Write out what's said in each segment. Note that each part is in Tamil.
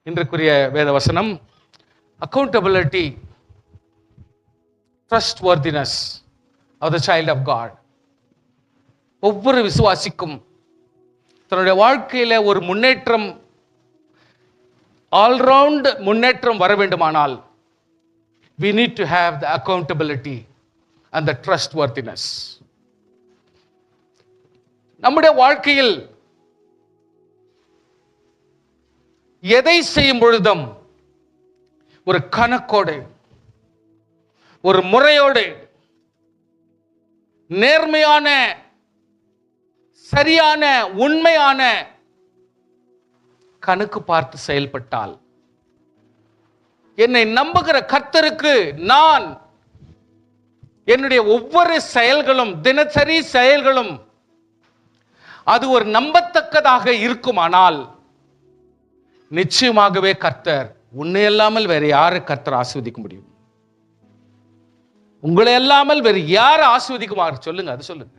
இன்றைக்குரிய வேத வசனம் accountability, trustworthiness of the child of God. ஒவ்வொரு விசுவாசிக்கும் தன்னுடைய வாழ்க்கையில ஒரு முன்னேற்றம், ஆல்ரவுண்ட் முன்னேற்றம் வர வேண்டுமானால் we need to have the accountability and the trustworthiness. நம்முடைய வாழ்க்கையில் எதை செய்யும் பொழுதும் ஒரு கணக்கோடு, ஒரு முறையோடு, நேர்மையான, சரியான, உண்மையான கணக்கு பார்த்து செயல்பட்டால், என்னை நம்புகிற கர்த்தருக்கு நான் என்னுடைய ஒவ்வொரு செயல்களும், தினசரி செயல்களும் அது ஒரு நம்பத்தக்கதாக இருக்குமானால் நிச்சயமாகவே கர்த்தர், உன்னை இல்லாமல் வேற யாரை கர்த்தர் ஆசீர்வதிக்க முடியும்? உங்களை இல்லாமல் வேறு யாரை ஆசீர்வதிக்குமாறு சொல்லுங்க, அது சொல்லுங்க.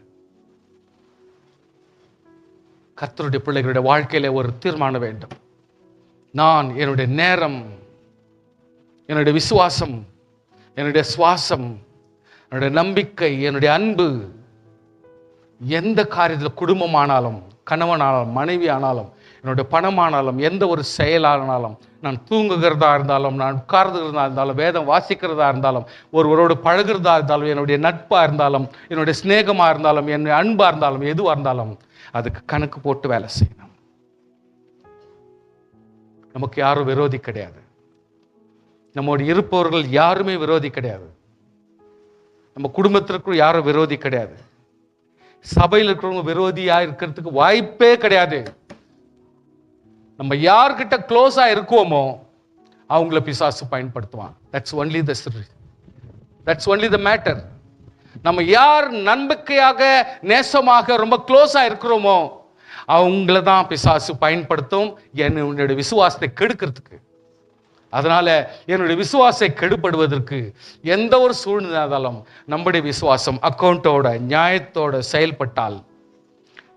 கர்த்தருடைய பிள்ளைகளுடைய வாழ்க்கையில ஒரு தீர்மானம் வேண்டும். நான் என்னுடைய நேரம், என்னுடைய விசுவாசம், என்னுடைய சுவாசம், என்னுடைய நம்பிக்கை, என்னுடைய அன்பு, எந்த காரியத்தில், குடும்பமானாலும், கணவனானாலும், மனைவி ஆனாலும், என்னுடைய பணமானாலும், எந்த ஒரு செயலானாலும், நான் தூங்குகிறதா இருந்தாலும், நான் உட்கார்ந்துகிறதா இருந்தாலும், வேதம் வாசிக்கிறதா இருந்தாலும், ஒருவரோடு பழகிறதா இருந்தாலும், என்னுடைய நட்பா இருந்தாலும், என்னுடைய சிநேகமா இருந்தாலும், என்னுடைய அன்பா இருந்தாலும், எதுவாக இருந்தாலும் அதுக்கு கணக்கு போட்டு வேலை செய்யணும். நமக்கு யாரும் விரோதி கிடையாது. நம்மோடு இருப்பவர்கள் யாருமே விரோதி கிடையாது. நம்ம குடும்பத்திற்கு யாரும் விரோதி கிடையாது. சபையில் இருக்கிறவங்க விரோதியா இருக்கிறதுக்கு வாய்ப்பே கிடையாது. நம்ம யார்கிட்ட க்ளோஸா இருக்குவோமோ அவங்கள பிசாசு பயன்படுத்துவான். That's only the matter. நம்ம யார் நம்பிக்கையாக, நேசமாக, ரொம்ப க்ளோஸா இருக்கிறோமோ அவங்கள தான் பிசாசு பயன்படுத்தும் என்னுடைய விசுவாசத்தை கெடுக்கிறதுக்கு. அதனால என்னுடைய விசுவாசத்தை கெடுபடுவதற்கு எந்த ஒரு சூழ்நிலையாலும் நம்முடைய விசுவாசம் அக்கௌண்டோட, நியாயத்தோட செயல்பட்டால்,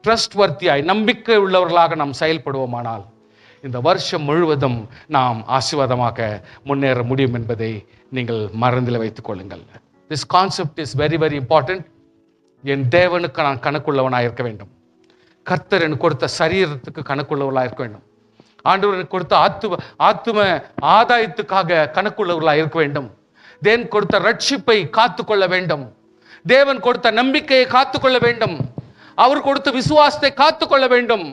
ட்ரஸ்ட்வர்த்தியாய், நம்பிக்கை உள்ளவர்களாக நாம் செயல்படுவோமானால் இந்த வருஷம் முழுவதும் நாம் ஆசீர்வாதமாக முன்னேற முடியும் என்பதை நீங்கள் மறந்தில் வைத்துக் கொள்ளுங்கள். This concept is very, very important. என் தேவனுக்கு நான் கணக்குள்ளவனாக இருக்க வேண்டும். கர்த்தர் எனக்கு கொடுத்த சரீரத்துக்கு கணக்குள்ளவர்களாக இருக்க வேண்டும். ஆண்டவர் எனக்கு கொடுத்த ஆத்தும ஆதாயத்துக்காக கணக்குள்ளவர்களாக இருக்க வேண்டும். தேவன் கொடுத்த ரட்சிப்பை காத்துக்கொள்ள வேண்டும். தேவன் கொடுத்த நம்பிக்கையை காத்துக்கொள்ள வேண்டும். அவர் கொடுத்த விசுவாசத்தை காத்துக்கொள்ள வேண்டும்.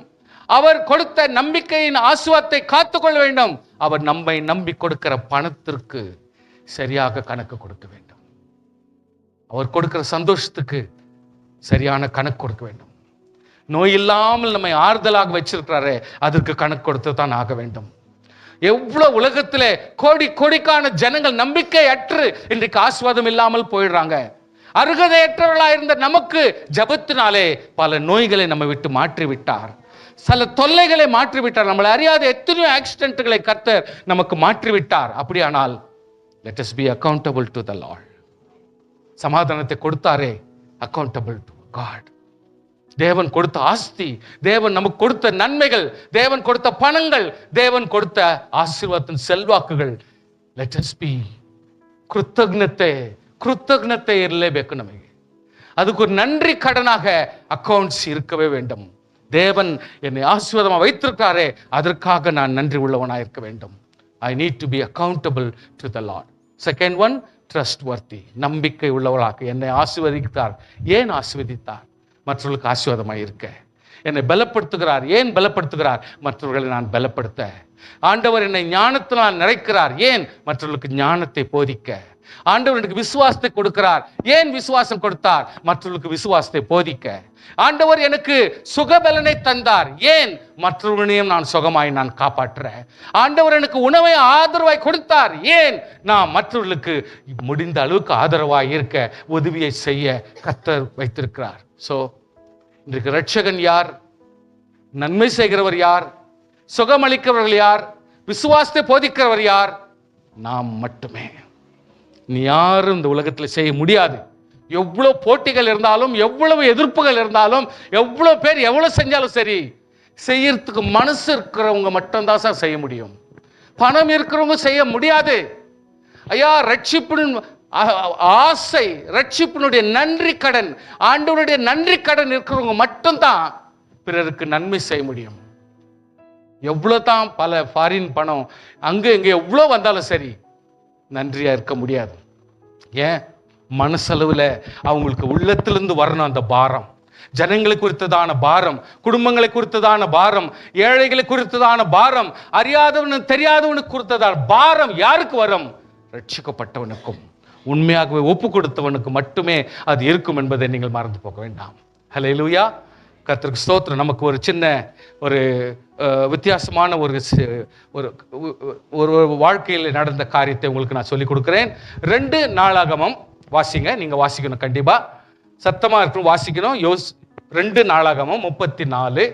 அவர் கொடுத்த நம்பிக்கையின் ஆசீர்வாதத்தை காத்துக்கொள்ள வேண்டும். அவர் நம்மை நம்பி கொடுக்கிற பணத்திற்கு சரியாக கணக்கு கொடுக்க வேண்டும். அவர் கொடுக்கிற சந்தோஷத்துக்கு சரியான கணக்கு கொடுக்க வேண்டும். நோய் இல்லாமல் நம்மை ஆறுதலாக வச்சிருக்கிறாரே, அதற்கு கணக்கு கொடுத்து தான் ஆக வேண்டும். எவ்வளவு உலகத்திலே கோடி கோடிக்கான ஜனங்கள் நம்பிக்கை அற்று இன்றைக்கு ஆசீர்வாதம் இல்லாமல் போயிடுறாங்க. அருகதையற்றவர்களாக இருந்த நமக்கு ஜபத்தினாலே பல நோய்களை நம்ம விட்டு மாற்றி விட்டார். சில தொல்லைகளை மாற்றி விட்டார். நம்மளை அறியாத எத்தனையோ ஆக்சிடென்ட்களை கர்த்தர் நமக்கு மாற்றி விட்டார். அப்படியானால் let us be accountable to the Lord. சமாதானத்தை கொடுத்தாரே, accountable to God. தேவன் கொடுத்த ஆஸ்தி, தேவன் நமக்கு கொடுத்த நன்மைகள், தேவன் கொடுத்த பணங்கள், தேவன் கொடுத்த ஆசீர்வாதத்தின் செல்வாக்குகள், let us be ಕೃತಜ್ಞತೆ ಇರಲೇಬೇಕು. ನಮಗೆ ಅದಕ್ಕೆ ஒரு நன்றி கடனாக அக்கவுண்ட்ஸ் இருக்கவே வேண்டும். தேவன் என்னை ஆசீர்வாதமாக வைத்திருக்கிறாரே, அதற்காக நான் நன்றி உள்ளவனாக இருக்க வேண்டும். I need to be accountable to the Lord. Second one, trustworthy. நம்பிக்கை உள்ளவராக என்னை ஆசீர்வதித்தார். ஏன் ஆசீர்வதித்தார்? மற்றவர்களுக்கு ஆசீர்வாதமாக இருக்க. என்னை பலப்படுத்துகிறார். ஏன் பலப்படுத்துகிறார்? மற்றவர்களை நான் பலப்படுத்த. ஆண்டவர் என்னை ஞானத்தினால் நிறைக்கிறார். ஏன்? மற்றவர்களுக்கு ஞானத்தை போதிக்க. ஆண்டவர் எனக்கு விசுவாசத்தை கொடுக்கிறார். ஏன் விசுவாசம் கொடுத்தார்? மற்றவர்களுக்கு விசுவாசத்தை போதிக்க. ஆண்டவர் எனக்கு சுகபலனை தந்தார். ஏன்? மற்றவர்களையும் நான் சுகமாய் நான் காப்பாற்ற. ஆண்டவர் எனக்கு உணவை ஆதரவாய் கொடுத்தார். ஏன்? நான் மற்றவர்களுக்கு முடிந்த அளவுக்கு ஆதரவாய் இருக்க, உதவியை செய்ய கர்த்தர் வைத்திருக்கிறார். சோ இன்றைக்கு ரட்சகன் யார்? நன்மை செய்கிறவர் யார்? சுகமளிக்கிறவர்கள் யார்? விசுவாசத்தை போதிக்கிறவர் யார்? நாம் மட்டுமே. நீ யாரும் இந்த உலகத்தில் செய்ய முடியாது. எவ்வளவு போட்டிகள் இருந்தாலும், எவ்வளவு எதிர்ப்புகள் இருந்தாலும், எவ்வளவு பேர் எவ்வளவு செஞ்சாலும் சரி, செய்யறதுக்கு மனசு இருக்கிறவங்க மட்டும்தான் சார் செய்ய முடியும். பணம் இருக்கிறவங்க செய்ய முடியாது. ஐயா, ரட்சிப்பின் ஆசை, ரட்சிப்பினுடைய நன்றி கடன், ஆண்டவருடைய நன்றி கடன் இருக்கிறவங்க மட்டும்தான் பிறருக்கு நன்மை செய்ய முடியும். எவ்வளவுதான் பல ஃபாரின் பணம் அங்க இங்க எவ்வளவு வந்தாலும் சரி, நன்றியா இருக்க முடியாது. ஏன்? மனசளவுல அவங்களுக்கு உள்ளத்திலிருந்து வரணும் அந்த பாரம். ஜனங்களை குறித்ததான பாரம், குடும்பங்களை குறித்ததான பாரம், ஏழைகளை குறித்ததான பாரம், அறியாதவனு தெரியாதவனுக்கு குறித்ததான பாரம் யாருக்கு வரும்? ரட்சிக்கப்பட்டவனுக்கும் உண்மையாகவே ஒப்பு கொடுத்தவனுக்கு மட்டுமே அது இருக்கும் என்பதை நீங்கள் மறந்து போக வேண்டாம். ஹல்லேலூயா. கர்த்தருக்கு ஸ்தோத்திரம். நமக்கு ஒரு சின்ன ஒரு வித்தியாசமான ஒரு வாழ்க்கையில் நடந்த காரியத்தை உங்களுக்கு நான் சொல்லிக் கொடுக்கிறேன். 2 நாளாகமம் வாசிங்க. நீங்க வாசிக்கணும், கண்டிப்பா சத்தமா இருக்கணும், வாசிக்கணும். 2 நாளாகமம் 34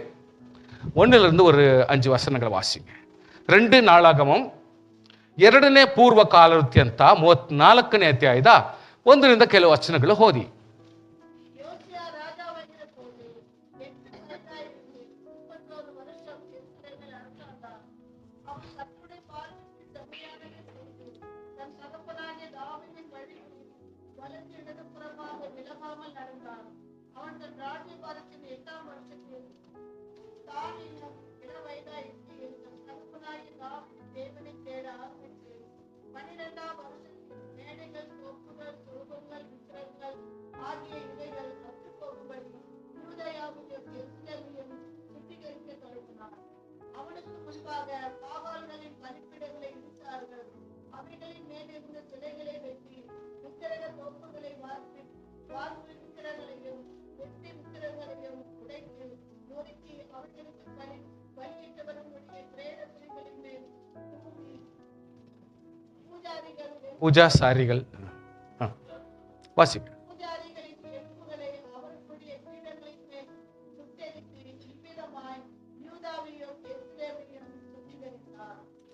1 ஒரு 5 ವಚನಗಳು ವಾಸಿங்க. 2 ನಾಳಾಗಮಂ 2ನೇ ಪೂರ್ವ ಕಾಲವೃತ್ತಿ ಅಂತ 34ನೇ ಅಧ್ಯಾಯದ 1ರಿಂದ ಕೆಲವು ವಚನಗಳು ಓದಿ. பூஜாசாரிகள் வாசிக்க.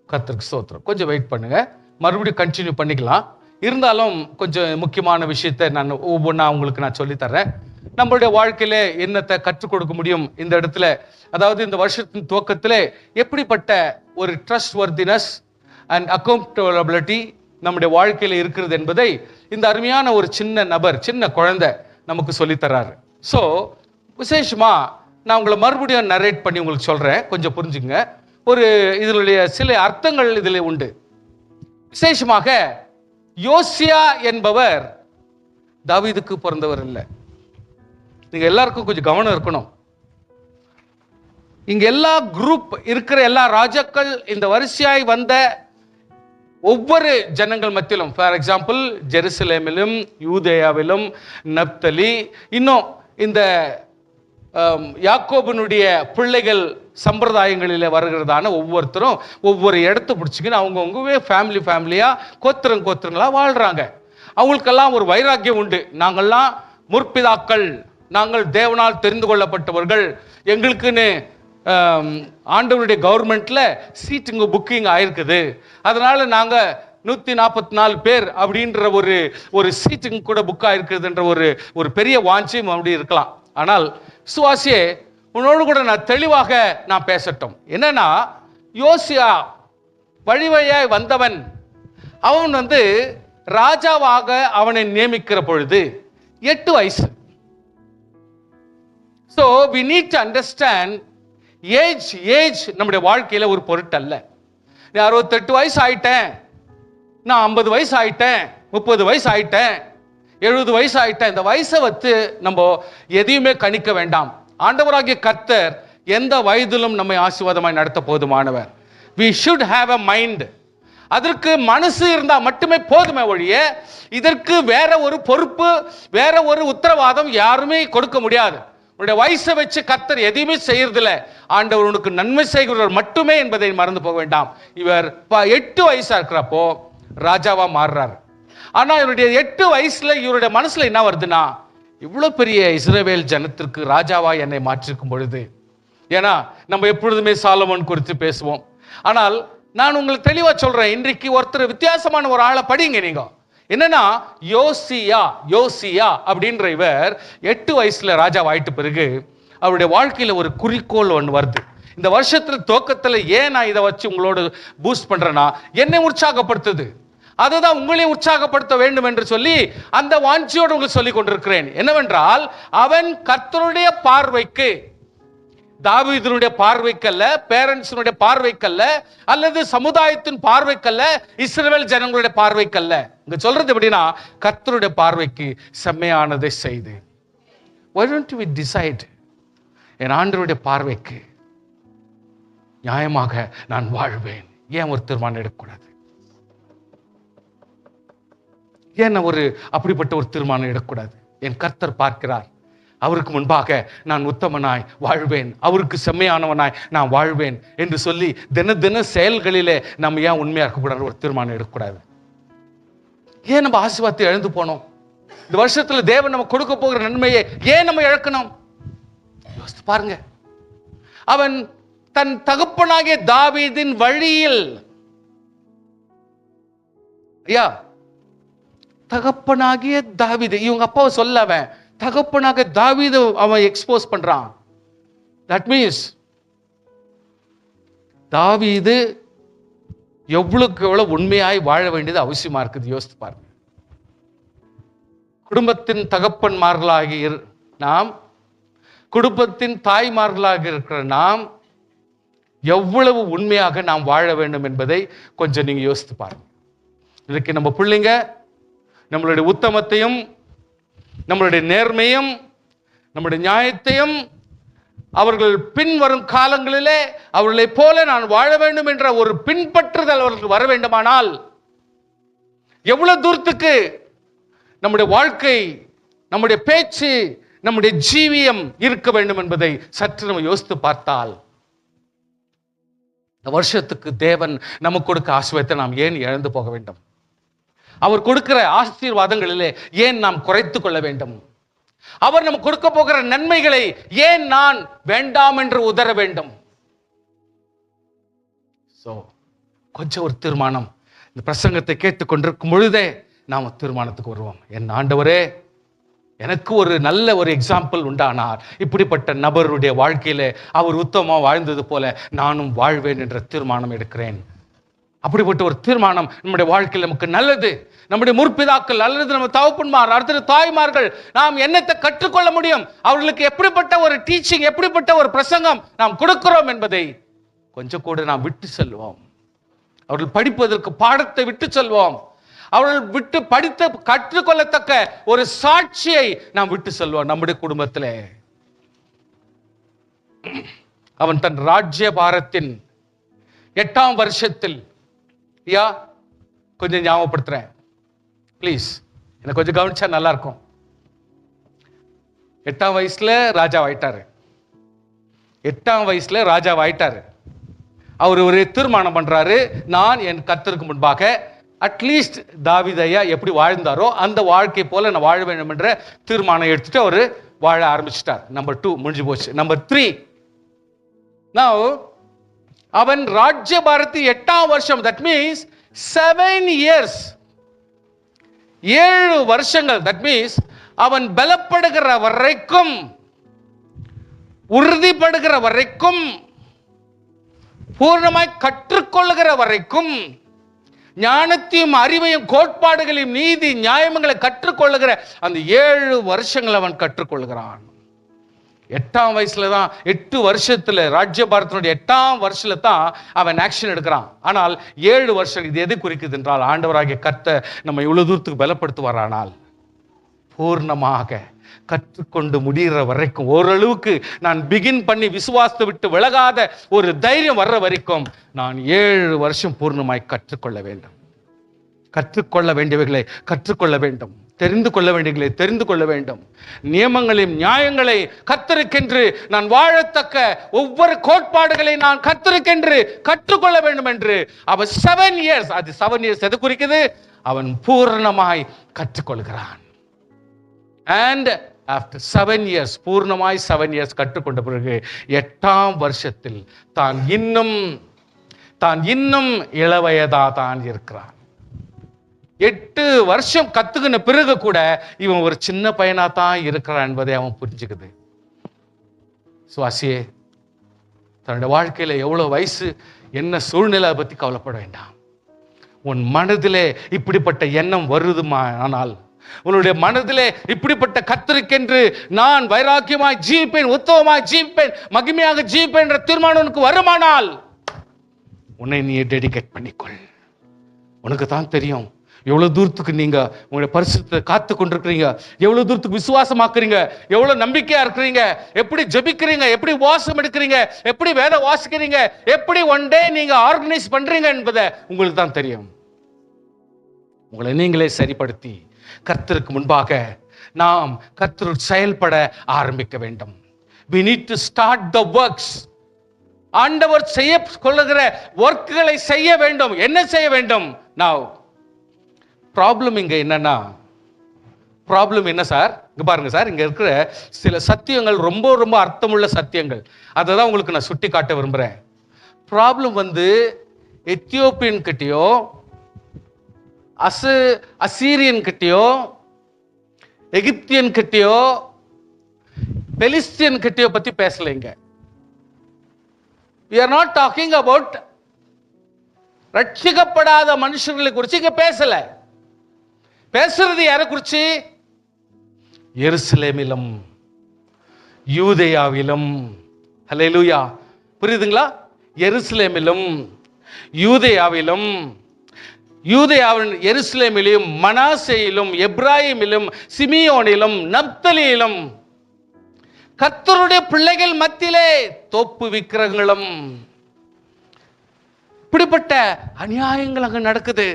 கர்த்தருக்கு ஸ்தோத்திரம். கொஞ்சம் வெயிட் பண்ணுங்க, மறுபடியும் கண்டினியூ பண்ணிக்கலாம். இருந்தாலும் கொஞ்சம் முக்கியமான விஷயத்தை நான் ஒவ்வொன்றா உங்களுக்கு நான் சொல்லித்தரேன். நம்மளுடைய வாழ்க்கையில என்னத்தை கற்றுக் கொடுக்க முடியும் இந்த இடத்துல, அதாவது இந்த வருஷத்தின் துவக்கத்திலே எப்படிப்பட்ட ஒரு ட்ரஸ்ட் வர்தினஸ் அண்ட் அக்கௌண்டபிலிட்டி நம்முடைய வாழ்க்கையில இருக்கிறது என்பதை இந்த அருமையான ஒரு சின்ன நபர், சின்ன குழந்தை நமக்கு சொல்லித்தராரு. ஸோ விசேஷமா நான் உங்களை மறுபடியும் நரேட் பண்ணி உங்களுக்கு சொல்றேன், கொஞ்சம் புரிஞ்சுங்க. ஒரு இதனுடைய சில அர்த்தங்கள் இதில் உண்டு. விசேஷமாக யோசியா என்பவர் தாவீதுக்கு பிறந்தவர் இல்லை. நீங்க எல்லாருக்கும் கொஞ்சம் கவனம் இருக்கணும். இங்க எல்லா குரூப் இருக்கிற எல்லா ராஜாக்கள், இந்த வரிசையாய் வந்த ஒவ்வொரு ஜனங்கள் மத்தியிலும், ஃபார் எக்ஸாம்பிள் ஜெருசலேமிலும் யூதேயாவிலும் நப்தலி, இன்னும் இந்த யாக்கோபனுடைய பிள்ளைகள் சம்பிரதாயங்களில் வருகிறதான ஒவ்வொருத்தரும் ஒவ்வொரு இடத்த பிடிச்சிக்கின்னு அவங்கவுங்கவே ஃபேமிலியா கோத்திரங்களா வாழ்றாங்க. அவங்களுக்கெல்லாம் ஒரு வைராக்கியம் உண்டு. நாங்கள்லாம் முற்பிதாக்கள், நாங்கள் தேவனால் தெரிந்து கொள்ளப்பட்டவர்கள், எங்களுக்குன்னு ஆண்டவருடைய கவர்மெண்ட்ல சீட்டுங்க புக்கிங் ஆயிருக்குது, அதனால நாங்க 144 பேர் அப்படின்ற ஒரு சீட்டுங்க கூட புக் ஆயிருக்குதுன்ற ஒரு பெரிய வாஞ்சியம் அப்படி இருக்கலாம். ஆனால் விசுவாசியே, உன்னோடு கூட நான் தெளிவாக நான் பேசட்டும். என்னன்னா, யோசியா வழியாய் வந்தவன், அவன் ராஜாவாக அவனை நியமிக்கிற பொழுது 8 வயசு. So we need to understand age நம்முடைய வாழ்க்கையில ஒரு பொருட்டல்ல. நீ 68 வயசு ஆயிட்டேன், நான் 50 வயசு ஆயிட்டேன், 30 வயசு ஆயிட்டேன், 70 வயசு ஆயிட்டேன், இந்த வயசை வச்சு நம்ம எதையுமே கணிக்க வேண்டாம். ஆண்டவராகிய கர்த்தர் எந்த வயதிலும் நம்மை ஆசீர்வாதமாய் நடத்த போதுமானவர். we should have a mind. அதற்கு மனசு இருந்தா மட்டுமே போதுமே ஒழிய இதற்கு வேற ஒரு பொறுப்பு, வேற ஒரு உத்தரவாதம் யாருமே கொடுக்க முடியாது. உன்னுடைய வயசை வச்சு கர்த்தர் எதையுமே செய்யறதில்ல. ஆண்டவர் உனக்கு நன்மை செய்கிறவர் மட்டுமே என்பதை மறந்து போக வேண்டாம். இவர் 8 வயசா இருக்கிறப்போ ராஜாவா மாறுறாரு. ஆனா இவருடைய 8 வயசுல இவருடைய மனசுல என்ன வருதுன்னா, இவ்வளவு பெரிய இஸ்ரவேல் ஜனத்திற்கு ராஜாவா என்னை மாற்றிருக்கும் பொழுது, ஏன்னா நம்ம எப்பொழுதுமே சாலமோன் குறித்து பேசுவோம். ஆனால் நான் உங்களுக்கு தெளிவா சொல்றேன், இன்றைக்கு ஒருத்தர் வித்தியாசமான ஒரு ஆளை படிங்க நீங்க. என்னன்னா, யோசியா அப்படின்ற இவர் 8 வயசுல ராஜா ஆயிட்ட பிறகு அவருடைய வாழ்க்கையில ஒரு குறிக்கோள் ஒன்று வருது. இந்த வருஷத்துல துவக்கத்துல ஏன் நான் இதை வச்சு உங்களோட பூஸ்ட் பண்றேன்னா, என்னை உற்சாகப்படுத்துது. அதுதான் உங்களை உற்சாகப்படுத்த வேண்டும் என்று சொல்லி அந்த வாஞ்சியோடு உங்களுக்கு சொல்லிக் கொண்டிருக்கிறேன். என்னவென்றால், அவன் கர்த்தருடைய பார்வைக்கு, தாவீதுனுடைய பார்வைக்கல்ல, பேரண்ட்ஸினுடைய பார்வைக்கல்ல, அல்லது சமுதாயத்தின் பார்வைக்கல்ல, இஸ்ரவேல் ஜனங்களுடைய பார்வைக்கல்ல. இங்க சொல்றது எப்படின்னா, கர்த்தருடைய பார்வைக்கு செம்மையானதை செய்து. Why don't we decide, என் ஆண்டவருடைய பார்வைக்கு நியாயமாக நான் வாழ்வேன், ஏன் ஒரு தீர்மானம் எடுக்கக்கூடாது? ஏன் ஒரு அப்படிப்பட்ட ஒரு தீர்மானம் எடுக்கக்கூடாது? என் கர்த்தர் பார்க்கிறார், அவருக்கு முன்பாக நான் உத்தமனாய் வாழ்வேன், அவருக்கு செம்மையானவனாய் நான் வாழ்வேன் என்று சொல்லி தின தின செயல்களிலே நம்ம ஏன் உண்மையா இருக்கக்கூடாது? ஒரு தீர்மானம் எடுக்கக்கூடாது? ஏன் நம்ம ஆசீர்வாதத்தை இழந்து போனோம்? இந்த வருஷத்துல தேவன் நம்ம கொடுக்க போகிற நன்மையை ஏன் நம்ம இழக்கணும்? யோசித்து பாருங்க. அவன் தன் தகப்பனாகிய தாவீதின் வழியில், ஐயா, தகப்பனாகிய தாவீது, இவங்க அப்பாவை சொல்ல, அவன் தகப்பனாக தாவீது அவன் எக்ஸ்போஸ் பண்றான். தட் மீன்ஸ் தாவீது எவ்வளவுக்கு எவ்வளவு உண்மையாய் வாழ வேண்டியது அவசியமா இருக்குது. யோசித்து பாருங்க. குடும்பத்தின் தகப்பன்மார்களாகி நாம், குடும்பத்தின் தாய்மார்களாக இருக்கிற நாம் எவ்வளவு உண்மையாக நாம் வாழ வேண்டும் என்பதை கொஞ்சம் நீங்க யோசித்து பாருங்க. இன்னைக்கு நம்ம பிள்ளைங்க நம்மளுடைய உத்தமத்தையும், நம்மளுடைய நேர்மையும், நம்முடைய நியாயத்தையும் அவர்கள் பின்வரும் காலங்களிலே அவர்களை போல நான் வாழ வேண்டும் என்ற ஒரு பின்பற்றுதல் அவர்களுக்கு வர வேண்டுமானால் எவ்வளவு தூரத்துக்கு நம்முடைய வாழ்க்கை, நம்முடைய பேச்சு, நம்முடைய ஜீவியம் இருக்க வேண்டும் என்பதை சற்று நம்ம யோசித்து பார்த்தால், இந்த வருஷத்துக்கு தேவன் நமக்கு கொடுக்க ஆசீர்வாதத்தை நாம் ஏன் இழந்து போக வேண்டும்? அவர் கொடுக்கிற ஆசீர்வாதங்களிலே ஏன் நாம் குறைத்துக் கொள்ள வேண்டும்? அவர் நமக்கு கொடுக்க போகிற நன்மைகளை ஏன் நான் வேண்டாம் என்று உதற வேண்டும்? கொஞ்சம் ஒரு தீர்மானம். இந்த பிரசங்கத்தை கேட்டுக்கொண்டிருக்கும் பொழுதே நாம் தீர்மானத்துக்கு வருவோம். என் ஆண்டவரே, எனக்கு ஒரு நல்ல ஒரு எக்ஸாம்பிள் உண்டானார், இப்படிப்பட்ட நபருடைய வாழ்க்கையில அவர் உத்தமமா வாழ்ந்தது போல நானும் வாழ்வேன் என்ற தீர்மானம் எடுக்கிறேன். அப்படிப்பட்ட ஒரு தீர்மானம் நம்முடைய வாழ்க்கையில் நமக்கு நல்லது. நம்முடைய முற்பிதாக்கள் அல்லது நம்ம தகப்பன்மார், அடுத்த தாய்மார்கள் நாம் என்னத்தை கற்றுக்கொள்ள முடியும், அவர்களுக்கு எப்படிப்பட்ட ஒரு டீச்சிங், எப்படிப்பட்ட ஒரு பிரசங்கம் நாம் கொடுக்கிறோம் என்பதை கொஞ்சம் கூட நாம் விட்டு செல்வோம். அவர்கள் படிப்பதற்கு பாடத்தை விட்டு செல்வோம். அவர்கள் விட்டு படித்து கற்றுக்கொள்ளத்தக்க ஒரு சாட்சியை நாம் விட்டு செல்வோம். நம்முடைய குடும்பத்திலே அவன் தன் ராஜ்ய பாரத்தின் 8ஆம் வருஷத்தில், கொஞ்சம் ஞாபகப்படுத்துறேன் பிளீஸ், எனக்கு கொஞ்சம் கவனிச்சா நல்லா இருக்கும். 8ஆம் வயசுல ராஜாவாயிட்டாரு. 8ஆம் வயசுல ராஜாவாயிட்டாரு. அவர் ஒரு தீர்மானம் பண்றாரு, நான் என் கர்த்தருக்கு முன்பாக அட்லீஸ்ட் தாவீதையா எப்படி வாழ்ந்தாரோ அந்த வாழ்க்கை போல நான் வாழ வேண்டும் என்ற தீர்மானம் எடுத்துட்டு அவர் வாழ ஆரம்பிச்சிட்டார். நம்பர் 2 முடிஞ்சு போச்சு. நம்பர் 3, அவன் ராஜ்ய பாரதி 8ஆம் வருஷம், தட் மீன்ஸ் 7 years, 7 வருஷங்கள். தட் மீன்ஸ் அவன் பலப்படுகிற வரைக்கும், உறுதிப்படுகிற வரைக்கும், பூர்ணமாய் கற்றுக்கொள்ளுகிற வரைக்கும், ஞானத்தையும் அறிவையும் கோட்பாடுகளையும் நீதி நியாயங்களை கற்றுக்கொள்ளுகிற அந்த 7 வருஷங்கள் அவன் கற்றுக்கொள்கிறான். 8ஆம் வயசுல தான், 8 வருஷத்துல ராஜ்ய பாரதத்தினுடைய 8ஆம் வருஷத்துல தான் அவன் ஆக்ஷன் எடுக்கிறான். ஆனால் 7 வருஷம் இது எது குறிக்குது என்றால், ஆண்டவராகிய கர்த்தர் நம்ம இவ்வளவு தூரத்துக்கு பலப்படுத்துவாரானால் பூர்ணமாக கற்றுக்கொண்டு முடிகிற வரைக்கும், ஓரளவுக்கு நான் பிகின் பண்ணி விசுவாசத்தை விட்டு விலகாத ஒரு தைரியம் வர்ற வரைக்கும் நான் 7 வருஷம் பூர்ணமாய் கற்றுக்கொள்ள வேண்டும். கற்றுக்கொள்ள வேண்டியவைகளை கற்றுக்கொள்ள வேண்டும், தெரிந்து கொள்ள வேண்டியவைகளை தெரிந்து கொள்ள வேண்டும். நியமங்களையும் நியாயங்களை கர்த்தருக்கென்று நான் வாழத்தக்க ஒவ்வொரு கோட்பாடுகளை நான் கர்த்தருக்கென்று கற்றுக்கொள்ள வேண்டும் என்று அவன் 7 years, அது 7 years எது குறிக்குது? அவன் பூர்ணமாய் கற்றுக்கொள்கிறான். அண்ட் ஆஃப்டர் 7 years, பூர்ணமாய் 7 years கற்றுக்கொண்ட பிறகு 8ஆம் வருஷத்தில் தான் இன்னும் இளவயதா தான் இருக்கிறான். 8 வருஷம் கத்துக்கின பிறகு கூட இவன் ஒரு சின்ன பையனா தான் இருக்கிறான் என்பதை அவன் புரிஞ்சுக்குது. சுவாசியே, தன்னுடைய வாழ்க்கையில எவ்வளவு வயசு, என்ன சூழ்நிலை, அதை பத்தி கவலைப்பட வேண்டாம். உன் மனதிலே இப்படிப்பட்ட எண்ணம் வருதுமா ஆனால், உன்னுடைய மனதிலே இப்படிப்பட்ட கர்த்தருக்கென்று நான் வைராக்கியமாய் ஜீவிப்பேன், உத்தமமாய் ஜீவிப்பேன், மகிமையாக ஜீவிப்பேன் என்ற தீர்மானம் உனக்கு வருமானால் உன்னை நீ டெடிகேட் பண்ணிக்கொள். உனக்கு தான் தெரியும் எவ்வளவு தூரத்துக்கு நீங்க உங்களுடைய பரிசுத்தத்தை காத்து கொண்டிருக்கிறீங்க, எவ்வளவு தூரத்துக்கு விசுவாசமாக்குறீங்க, எவ்வளவு நம்பிக்கையா இருக்கிறீங்க, எப்படி ஜெபிக்கிறீங்க, எப்படி வாசம் எடுக்கிறீங்க, எப்படி வேத வாசிக்கிறீங்க, எப்படி ஒன் டே நீங்க ஆர்கனைஸ் பண்றீங்க என்பதை உங்களுக்கு தான் தெரியும். உங்களை நீங்களே சரிப்படுத்தி கர்த்தருக்கு முன்பாக நாம் கர்த்தர் செயல்பட ஆரம்பிக்க வேண்டும். We need to start the works. ஆண்டவர் செய்ய கொள்ளுகிற ஒர்க்குகளை செய்ய வேண்டும். என்ன செய்ய வேண்டும்? Now ப்ராப்ளம் இங்க என்னன்னா, ப்ராப்ளம் என்ன சார்? இங்க பாருங்க சார், இங்க இருக்கிற சில சத்தியங்கள் ரொம்ப ரொம்ப அர்த்தமுள்ள சத்தியங்கள், அதை தான் உங்களுக்கு நான் சுட்டி காட்ட விரும்புறேன். ப்ராப்ளம் எத்தியோப்பியன் கிட்டயோ அசீரியன் கிட்டயோ எகிப்தியன் கிட்டயோ பெலிஸ்தியன் கிட்டயோ பத்தி பேசலைங்க. We are not talking about ரட்சிக்கப்படாத மனுஷர்களை குறித்து இங்க பேசல. பேசுறது யாரை குறிச்சு? எருசலேமிலும் யூதேயாவிலும். ஹல்லேலூயா, புரியுதுங்களா? எருசலேமிலும் யூதேயாவிலும், யூதேயாவின் எருசலேமிலும், மனாசேயிலும், எப்ராயிமிலும், சிமியோனிலும், நப்தலியிலும் கர்த்தருடைய பிள்ளைகள் மத்தியிலே தோப்பு விக்கிரகங்களும். இப்படிப்பட்ட அநியாயங்கள் அங்க நடக்குது.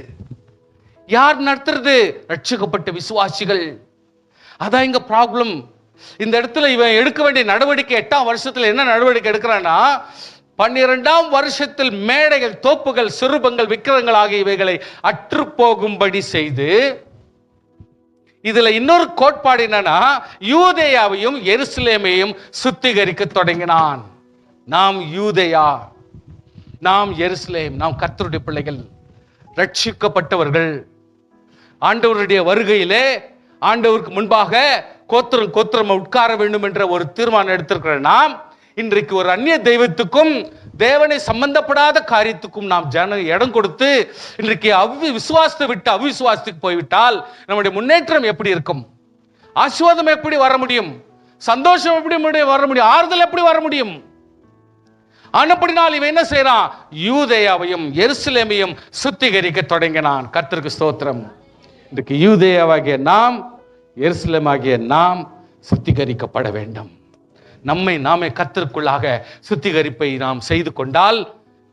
யார் நடத்துறது? ரட்சிக்கப்பட்ட விசுவாசிகள். அதான் இங்க ப்ராப்ளம். இந்த இடத்துல இவன் எடுக்க வேண்டிய நடவடிக்கை 8ஆம் வருஷத்துல என்ன நடவடிக்கை எடுக்கிறான்னா, 12ஆம் வருஷத்தில் மேடைகள், தோப்புகள், சிறுபங்கள், விக்கிரங்கள் ஆகிய இவைகளை அற்று போகும்படி செய்து, இதுல இன்னொரு கோட்பாடு என்னன்னா, யூதேயாவையும் எருசலேமையும் சுத்திகரிக்க தொடங்கினான். நாம் யூதேயா, நாம் எருசலேம், நாம் கர்த்தருடைய பிள்ளைகள், ரட்சிக்கப்பட்டவர்கள். ஆண்டவருடைய வருகையிலே ஆண்டவருக்கு முன்பாக கோத்திரம் உட்கார வேண்டும் என்ற ஒரு தீர்மானம் எடுத்திருக்கிற நாம் இன்றைக்கு ஒரு அந்நிய தெய்வத்துக்கும் தேவனை சம்பந்தப்படாத காரியத்துக்கும் நாம் இடம் கொடுத்து இன்றைக்கு விசுவாசத்தை விட்டு அவிசுவாசத்துக்கு போய்விட்டால் நம்முடைய முன்னேற்றம் எப்படி இருக்கும்? ஆசீர்வாதம் எப்படி வர முடியும்? சந்தோஷம் எப்படி வர முடியும்? ஆறுதல் எப்படி வர முடியும்? ஆனப்படினால் இவன் என்ன செய்யறான்? யூதேயாவையும் எருசலேமையும் சுத்திகரிக்க தொடங்கினான். கர்த்தருக்கு ஸ்தோத்திரம். இன்றைக்கு யூதேயாவாகிய நாம், எருசலேமாகிய நாம் சுத்திகரிக்கப்பட வேண்டும். நம்மை நாமே கர்த்தருக்குள்ளாக சுத்திகரிப்பை நாம் செய்து கொண்டால்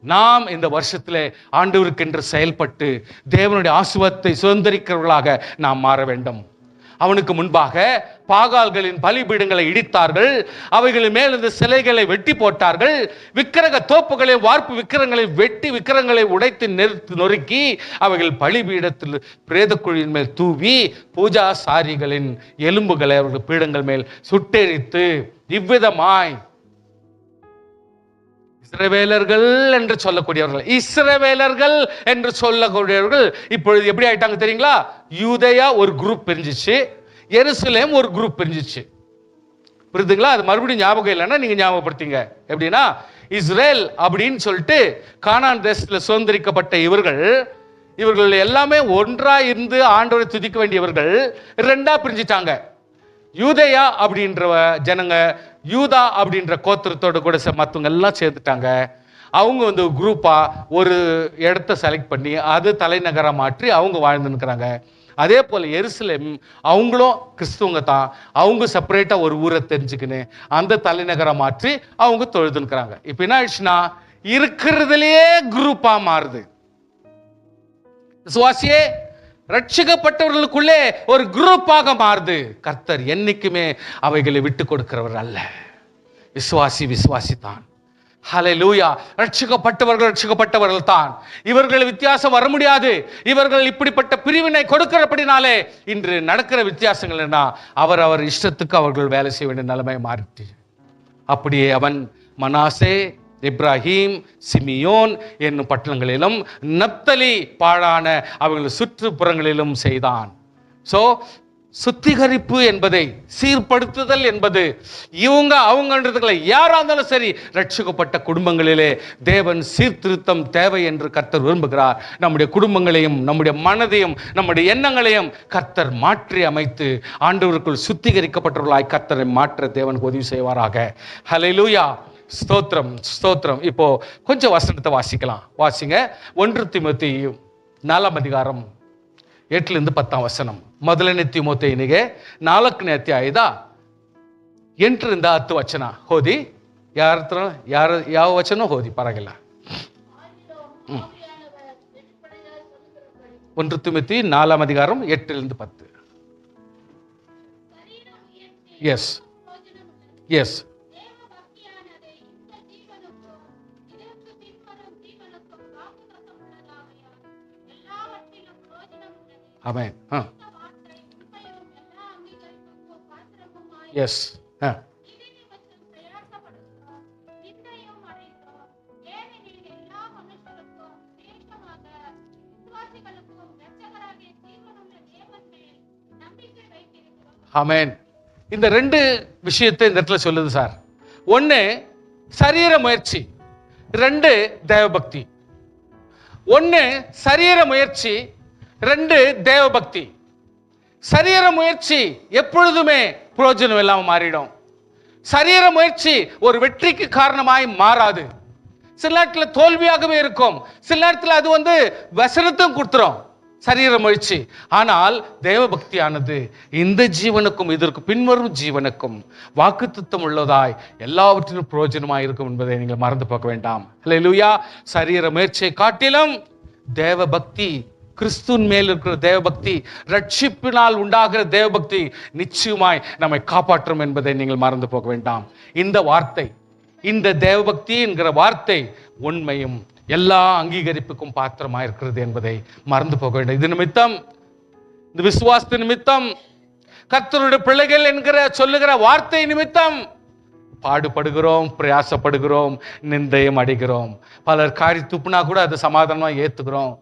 நாம் இந்த வருஷத்திலே ஆண்டவருக்கென்று செயல்பட்டு தேவனுடைய ஆசீர்வாதத்தை சுதந்திரிக்கிறவர்களாக நாம் மாற வேண்டும். அவனுக்கு முன்பாக பாகால்களின் பலிபீடங்களை இடித்தார்கள், அவைகளின் மேல் இந்த சிலைகளை வெட்டி போட்டார்கள், விக்கிரக தோப்புகளை, வார்ப்பு விக்கிரங்களை வெட்டி விக்கிரங்களை உடைத்து நொறுக்கி அவைகள் பலிபீடத்தில் பிரேத குழியின் மேல் தூவி பூஜா சாரிகளின் எலும்புகளை அவர்கள் பீடங்கள் மேல் சுட்டெரித்து இவ்விதமாய் இஸ்ரவேலர்கள் என்று சொல்லக்கூடியவர்கள், இஸ்ரவேலர்கள் என்று சொல்லக்கூடியவர்கள் இப்பொழுது எப்படி ஆயிட்டாங்க தெரியுங்களா? யூதேயா ஒரு குரூப் பிரிஞ்சிச்சு, எருசலேம் ஒரு குரூப் பிரிஞ்சிச்சு. புரியுதுங்களா? அது மறுபடியும் ஞாபகம் இல்லைன்னா நீங்க ஞாபகப்படுத்திங்க. எப்படின்னா, இஸ்ரேல் அப்படின்னு சொல்லிட்டு கானான் தேசத்தில் சுதந்திரிக்கப்பட்ட இவர்கள் எல்லாமே ஒன்றா இருந்து ஆண்டவரை துதிக்க வேண்டியவர்கள் ரெண்டா பிரிஞ்சிட்டாங்க. யூதேயா அப்படின்ற ஜனங்க யூதா அப்படின்ற கோத்திரத்தோடு கூட மற்றவங்க எல்லாம் சேர்ந்துட்டாங்க. அவங்க குரூப்பா ஒரு இடத்த செலக்ட் பண்ணி அது தலைநகரா மாற்றி அவங்க வாழ்ந்துருக்கிறாங்க. அதே போல எருசலேம் அவங்களும் கிறிஸ்துவங்க தான், அவங்க செப்பரேட்டா ஒரு ஊரை தெரிஞ்சுக்கின்னு அந்த தலைநகரை மாற்றி அவங்க தொழுதுன்னுக்கிறாங்க. இப்ப என்ன ஆயிடுச்சுன்னா, இருக்கிறதுலயே குரூப்பா மாறுது. விசுவாசியே ரட்சிக்கப்பட்டவர்களுக்குள்ளே ஒரு குரூப்பாக மாறுது. கர்த்தர் என்னைக்குமே அவைகளை விட்டு கொடுக்கிறவர் அல்ல. விசுவாசி தான். ஹல்லேலூயா. ரட்சிக்கப்பட்டவர்கள் தான். இவர்கள் வித்தியாசம் வர முடியாது. இவர்கள் இப்படிப்பட்ட பிரிவினை கொடுக்கிறபடினாலே இன்று நடக்கிற வித்தியாசங்கள் என்ன, அவர் இஷ்டத்துக்கு அவர்கள் வேலை செய்ய வேண்டிய நிலைமை மாறிட்டு, அப்படியே அவன் மனாசே, இப்ராஹிம், சிமியோன் என்னும் பட்டணங்களிலும் நப்தலி பாழான அவர்கள் சுற்றுப்புறங்களிலும் செய்தான். சோ சுத்திகரிப்பு என்பதை, சீர்படுத்துதல் என்பது இவங்க அவங்கன்றதுல யாரா இருந்தாலும் சரி, ரட்சிக்கப்பட்ட குடும்பங்களிலே தேவன் சீர்திருத்தம் தேவை என்று கர்த்தர் விரும்புகிறார். நம்முடைய குடும்பங்களையும் நம்முடைய மனதையும் நம்முடைய எண்ணங்களையும் கர்த்தர் மாற்றி அமைத்து ஆண்டவருக்குள் சுத்திகரிக்கப்பட்டவர்களாய் கர்த்தரை மாற்ற தேவனுக்கு உதவி செய்வாராக. ஹல்லேலூயா. ஸ்தோத்திரம், ஸ்தோத்திரம். இப்போ கொஞ்சம் வசனத்தை வாசிக்கலாம். வாசிங்க. 1 தீமோத்தேயு 4 அதிகாரம் 8 10 ವಚನ. 1 ತಿಮೋಥೆಯನಿಗೆ 4ನೇ ಅಧ್ಯಾಯದ 8 10 ವಚನ ಓದಿ. ಯಾವ ವಚನ ಓದಿ, ಪರವಾಗಿಲ್ಲ. 1 ತಿಮೋಥೆ 4 அதிகாரம் 8 10. Yes yes amen. Yes amen. இந்த 2 விஷயத்தை இந்த இடத்துல சொல்லுது சார். 1 சரீர முயற்சி, 2 தேவபக்தி. 1 சரீர முயற்சி, 2 தேவபக்தி. சரீர முயற்சி எப்பொழுதுமே பிரயோஜனம் இல்லாம மாறிடும். சரீர முயற்சி ஒரு வெற்றிக்கு காரணமாய் மாறாது. சில நேரத்தில் தோல்வியாகவே இருக்கும், சில நேரத்தில் அது வசனத்தும் கொடுத்துரும் சரீர முயற்சி. ஆனால் தேவபக்தியானது இந்த ஜீவனுக்கும் இதற்கு பின்வரும் ஜீவனுக்கும் வாக்குத்தத்தம் உள்ளதாய் எல்லாவற்றிலும் பிரயோஜனமாய் இருக்கும் என்பதை நீங்கள் மறந்து போக வேண்டாம். ஹல்லேலூயா. சரீர முயற்சியை காட்டிலும் தேவபக்தி, கிறிஸ்துவின் மேல் இருக்கிற தேவபக்தி, ரட்சிப்பினால் உண்டாகிற தேவபக்தி நிச்சயமாய் நம்மை காப்பாற்றும் என்பதை நீங்கள் மறந்து போக வேண்டாம். இந்த வார்த்தை, இந்த தேவபக்தி என்கிற வார்த்தை உண்மையும் எல்லா அங்கீகரிப்புக்கும் பாத்திரமாக இருக்கிறது என்பதை மறந்து போக வேண்டும். இது நிமித்தம், இந்த விசுவாச நிமித்தம், கர்த்தருடைய பிள்ளைகள் என்கிற சொல்லுகிற வார்த்தை நிமித்தம் பாடுபடுகிறோம், பிரயாசப்படுகிறோம், நிந்தையும் அடைகிறோம். பலர் காரி துப்புனா கூட அதை சமாதானமாக ஏற்றுக்கிறோம்.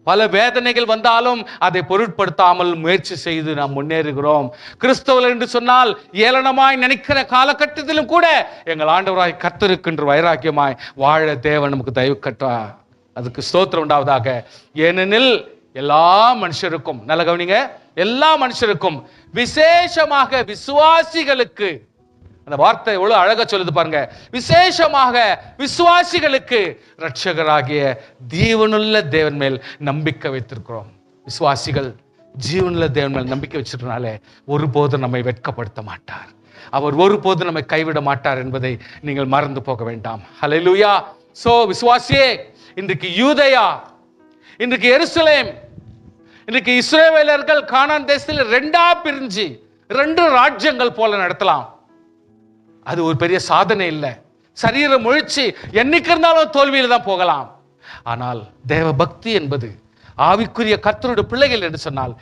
பல வேதனைகள் வந்தாலும் அதை பொருட்படுத்தாமல் முயற்சி செய்து நாம் முன்னேறுகிறோம். கிறிஸ்தவர்கள் என்று சொன்னால் ஏளனமாய் நினைக்கிற காலகட்டத்திலும் கூட எங்கள் ஆண்டவராய் கர்த்தருக்கென்று வைராக்கியமாய் வாழ தேவன் நமக்கு தயவு கட்டா. அதுக்கு ஸ்தோத்திரம் உண்டாவதாக. ஏனெனில் எல்லா மனுஷருக்கும், நல்ல கவனிங்க, எல்லா மனுஷருக்கும், விசேஷமாக விசுவாசிகளுக்கு, அந்த வார்த்தை எவ்வளவு அழகா சொல்லுது பாருங்க, விசேஷமாக விசுவாசிகளுக்கு இரட்சகராகிய ஜீவனுள்ள தேவன் மேல் நம்பிக்கை வைத்திருக்கிறோம். விசுவாசிகள் ஜீவனுள்ள தேவன் மேல் நம்பிக்கை வச்சிருக்கனாலே ஒருபோதும் நம்மை வெட்கப்படுத்த மாட்டார். அவர் ஒருபோதும் நம்மை கைவிட மாட்டார் என்பதை நீங்கள் மறந்து போக வேண்டாம். ஹல்லேலூயா. சோ விசுவாசியே, இன்றைக்கு யூதேயா, இன்றைக்கு எருசலேம், இன்றைக்கு இஸ்ரவேலர்கள் கானான் தேசத்தில் 2ஆ பிரிஞ்சு 2 ராஜ்யங்கள் போல நடத்தலாம். அது ஒரு பெரிய சாதனை இல்லை. சரீர முயற்சி என்னைக்கு இருந்தாலும் தோல்வியில் தான் போகலாம். ஆனால் தேவ பக்தி என்பது ஆவிக்குரிய கர்த்தருடைய பிள்ளைகள் என்று சொன்னால்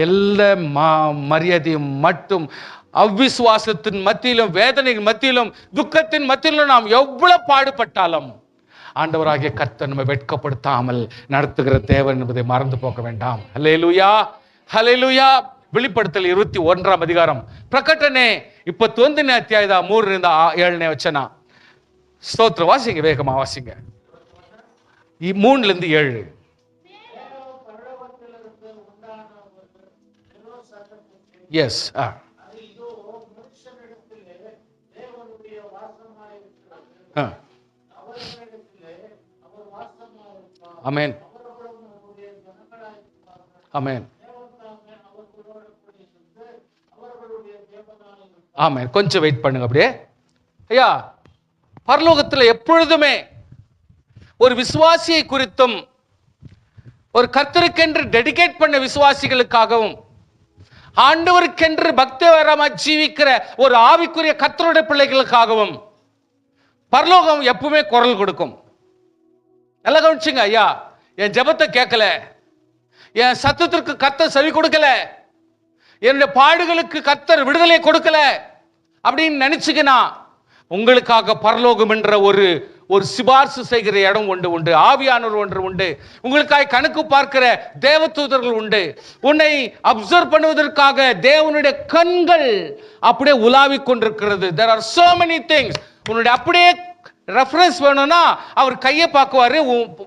எல்லா மரியாதையும் மட்டும் அவ்விசுவாசத்தின் மத்தியிலும், வேதனையின் மத்தியிலும், துக்கத்தின் மத்தியிலும் நாம் எவ்வளவு பாடுபட்டாலும் ஆண்டவராகிய கர்த்தர் நம்மை வெட்கப்படுத்தாமல் நடத்துகிற தேவன் என்பதை மறந்து போக வேண்டாம். ஹல்லேலூயா, ஹல்லேலூயா. வெளிப்படுத்தல் 21 அதிகாரம், பிரಕಟಣೆ 21 ಅಧ್ಯಾಯದ 3ರಿಂದ 7ನೇ ವಚನ. ಸ್ತೋತ್ರ. ವಾಸಿங்க, வேகமா வாசிங்க. 3லிருந்து 7. எஸ். ஆமென், ஆமென், ஆமென். கொஞ்சம் வெயிட் பண்ணுங்க அப்படியே. ஐயா, பரலோகத்தில் எப்பொழுதுமே ஒரு விசுவாசியை குறித்தும், ஒரு கர்த்தருக்கென்று டெடிகேட் பண்ண விசுவாசிகளுக்காகவும், ஆண்டவருக்கென்று பக்திவரமா ஜீவிக்கிற ஒரு ஆவிக்குரிய கர்த்தருடைய பிள்ளைகளுக்காகவும் பரலோகம் எப்பவுமே குரல் கொடுக்கும். நல்லா கவனிச்சுங்க ஐயா. என் ஜெபத்தை கேட்கல, என் சத்தத்திற்கு கர்த்தர் செவி கொடுக்கல, என்னுடைய பாடுகளுக்கு கர்த்தர் விடுதலை கொடுக்கல அப்படின்னு நினைச்சுக்கினா உங்களுக்காக பரலோகம் என்ற ஒரு சிபார்சு செய்கிற இடம் உண்டு, ஆவியானவர் ஒன்று உண்டு, உங்களுக்காய் கணக்கு பார்க்கிற தேவதூதர்கள் உண்டு, உன்னை அப்சர்வ் பண்ணுவதற்காக தேவனுடைய கண்கள் அப்படியே உலாவிக் கொண்டிருக்கிறது. There are so many things. உன்னுடைய அப்படியே ரெஃபரன்ஸ் வேணும்னா அவர் கையை பார்க்குவாரு,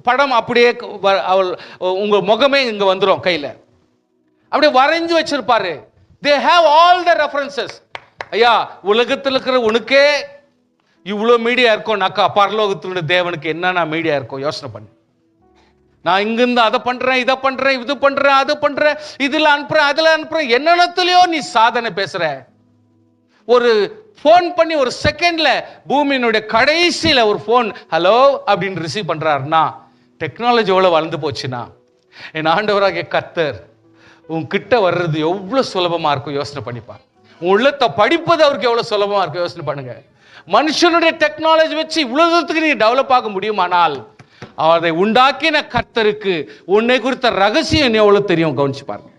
படம் அப்படியே உங்க முகமே இங்க வந்துடும் கையில அப்படியே வரைஞ்சு வச்சிருப்பாரு. They have all the references. ஐயா, உலகத்தில் இருக்கிற உனக்கே இவ்வளோ மீடியா இருக்கும்னாக்கா பரலோகத்தினுடைய தேவனுக்கு என்னென்ன மீடியா இருக்கும் யோசனை பண்ணு. நான் இங்கிருந்து அதை பண்றேன், இதை பண்றேன், இது பண்றேன், அது பண்றேன், இதுல அனுப்புறேன், அதுல அனுப்புறேன், என்னென்னத்துலயோ நீ சாதனை பேசுற. ஒரு போன் பண்ணி ஒரு செகண்ட்ல பூமியினுடைய கடைசியில ஒரு போன் ஹலோ அப்படின்னு ரிசீவ் பண்றாருன்னா டெக்னாலஜி எவ்வளவு வளர்ந்து போச்சுன்னா, என் ஆண்டவராகிய கர்த்தர் உன்கிட்ட வர்றது எவ்வளவு சுலபமா இருக்கும் யோசனை பண்ணிப்பா. உன் உள்ளத்தை படிப்பது அவருக்கு எவ்வளவு சுலபமா இருக்கும் யோசனை பண்ணுங்க. மனுஷனுடைய டெக்னாலஜி வச்சு இவ்வளவு தூரத்துக்கு நீ டெவலப் ஆக முடியுமானால் அதை உண்டாக்கின கர்த்தருக்கு உன்னை குறித்த ரகசியம் எவ்வளவு தெரியும் கவனிச்சு பாருங்க.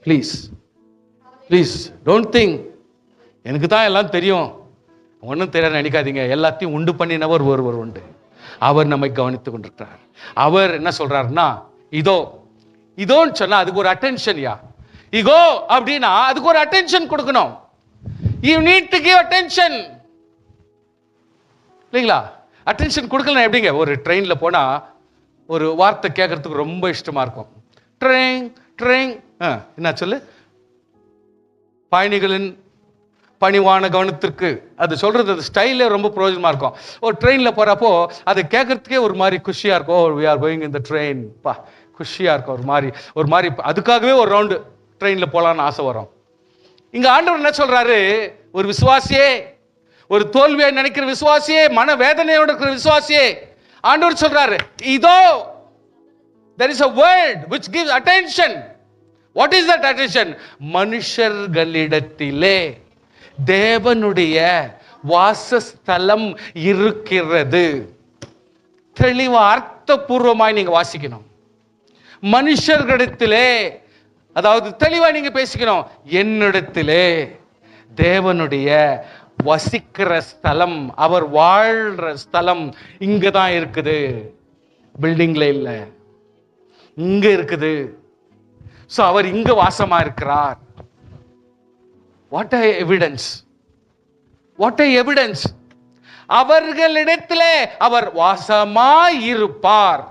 ப்ளீஸ் ப்ளீஸ் டோன்ட் திங்க் எனக்கு தான் எல்லாம் தெரியும், ஒன்றும் தெரியாது நினைக்காதீங்க. எல்லாத்தையும் உண்டு பண்ணினவர் ஒருவர் உண்டு, அவர் நம்மை கவனித்துக் கொண்டிருக்கிறார். அவர் என்ன சொல்றாருன்னா, இதோ இதோன்னு சொன்னா அதுக்கு ஒரு அட்டென்ஷன். யா இகோ அப்படின்னா அதுக்கு ஒரு அட்டென்ஷன் கொடுக்கணும். You need to give attention இல்லைங்களா? அட்டென்ஷன் கொடுக்கலாம். எப்படிங்க, ஒரு ட்ரெயின்ல போனா ஒரு வார்த்தை கேட்கறதுக்கு ரொம்ப இஷ்டமா இருக்கும். ட்ரெயின் ட்ரெயின் என்ன சொல்லு, பயணிகளின் பணிவான கவனத்திற்கு, அது சொல்றது அந்த ஸ்டைலே ரொம்ப பிரயோஜனமா இருக்கும். ஒரு ட்ரெயின்ல போறப்போ அதை கேட்கறதுக்கே ஒரு மாதிரி குஷியா இருக்கும். Oh we are going in the train, பா குஷியா இருக்கும். ஒரு மாதிரி அதுக்காகவே ஒரு ரவுண்டு ட்ரெயின்ல போலான்னு ஆசை வரும். இங்க ஆண்டவர் என்ன சொல்றாரு, ஒரு விசுவாசியே, ஒரு தோல்வியை நினைக்கிற விசுவாசியே, மன வேதனையோட இருக்கிற விசுவாசியே, ஆண்டவர் சொல்றாரு இதோ there is a word which gives attention. What is that attention? மனுஷர்களிடத்திலே தேவனுடைய வாசஸ்தலம் இருக்கிறது. தெளிவா அர்த்தபூர்வமாய் நீங்க வாசிக்கணும். மனுஷர்களிடத்திலே, அதாவது தெளிவா நீங்க பேசிக்கணும். என்னிடத்திலே தேவனுடைய வசிக்கிற ஸ்தலம், அவர் வாழ்ற ஸ்தலம் இங்கதான் இருக்குது, பில்டிங்ல இல்ல, இங்க இருக்குது. சோ அவர் இங்க வாசமா இருக்கிறார். What a evidence, what a evidence. அவர்களிடத்திலே அவர் வாசமாய் இருப்பார்.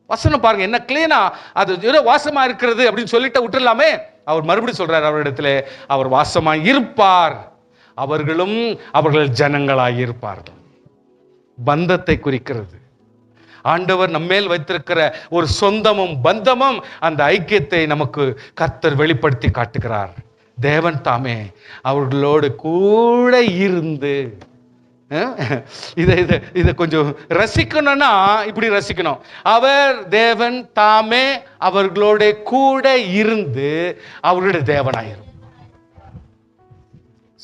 வசனம் பாருங்க என்ன கிளீனா, அது ஏதோ வாசமா இருக்கிறது அப்படின்னு சொல்லிட்டு விட்டுலாமே. அவர் மறுபடியும் சொல்றார், அவரிடத்திலே அவர் வாசமாய் இருப்பார், அவர்களும் அவர்கள் ஜனங்களாய் இருப்பார்கள். பந்தத்தை குறிக்கிறது. ஆண்டவர் நம்மேல் வைத்திருக்கிற ஒரு சொந்தமும் பந்தமும், அந்த ஐக்கியத்தை நமக்கு கர்த்தர் வெளிப்படுத்தி காட்டுகிறார். தேவன் தாமே அவர்களோடு கூட இருந்து, இதை கொஞ்சம் ரசிக்கணும்னா இப்படி ரசிக்கணும். அவர் தேவன் தாமே அவர்களோட கூட இருந்து அவர்களுடைய தேவனாயிரும்.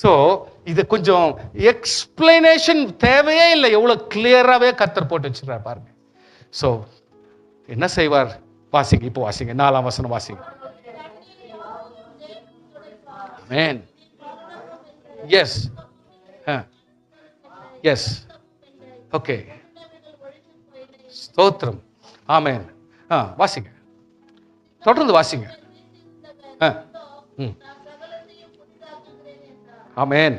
சோ இது கொஞ்சம் எக்ஸ்பிளனேஷன் தேவையே இல்லை, எவ்வளவு கிளியராகவே கர்த்தர் போட்டு வச்சிருக்கார் பாருங்க. சோ என்ன செய்வார், வாசிங்க, இப்போ வாசிங்க, 4ஆம் வசனம் வாசிங்க. ஆமென். எஸ் எஸ் ஓகே, ஸ்தோத்திரம். ஆமென். வாசிங்க, தொடர்ந்து வாசிங்க. ஆமென்.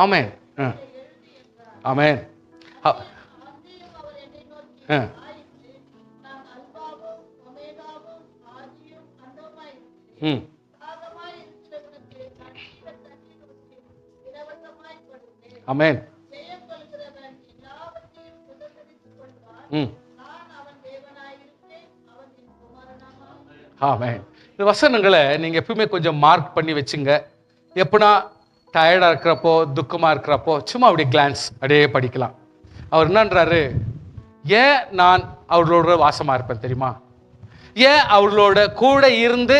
ஆமென். ஆமென். ஆமென். ஆமென். இந்த வசனங்களை நீங்க எப்பவுமே கொஞ்சம் மார்க் பண்ணி வச்சுங்க. எப்பனா டயர்டா இருக்கிறப்போ, துக்கமா இருக்கிறப்போ சும்மா அப்படியே கிளான்ஸ் அப்படியே படிக்கலாம். அவர் என்னன்றாரு, ஏன் நான் அவர்களோட வாசமா இருப்பேன் தெரியுமா, ஏன் அவர்களோட கூட இருந்து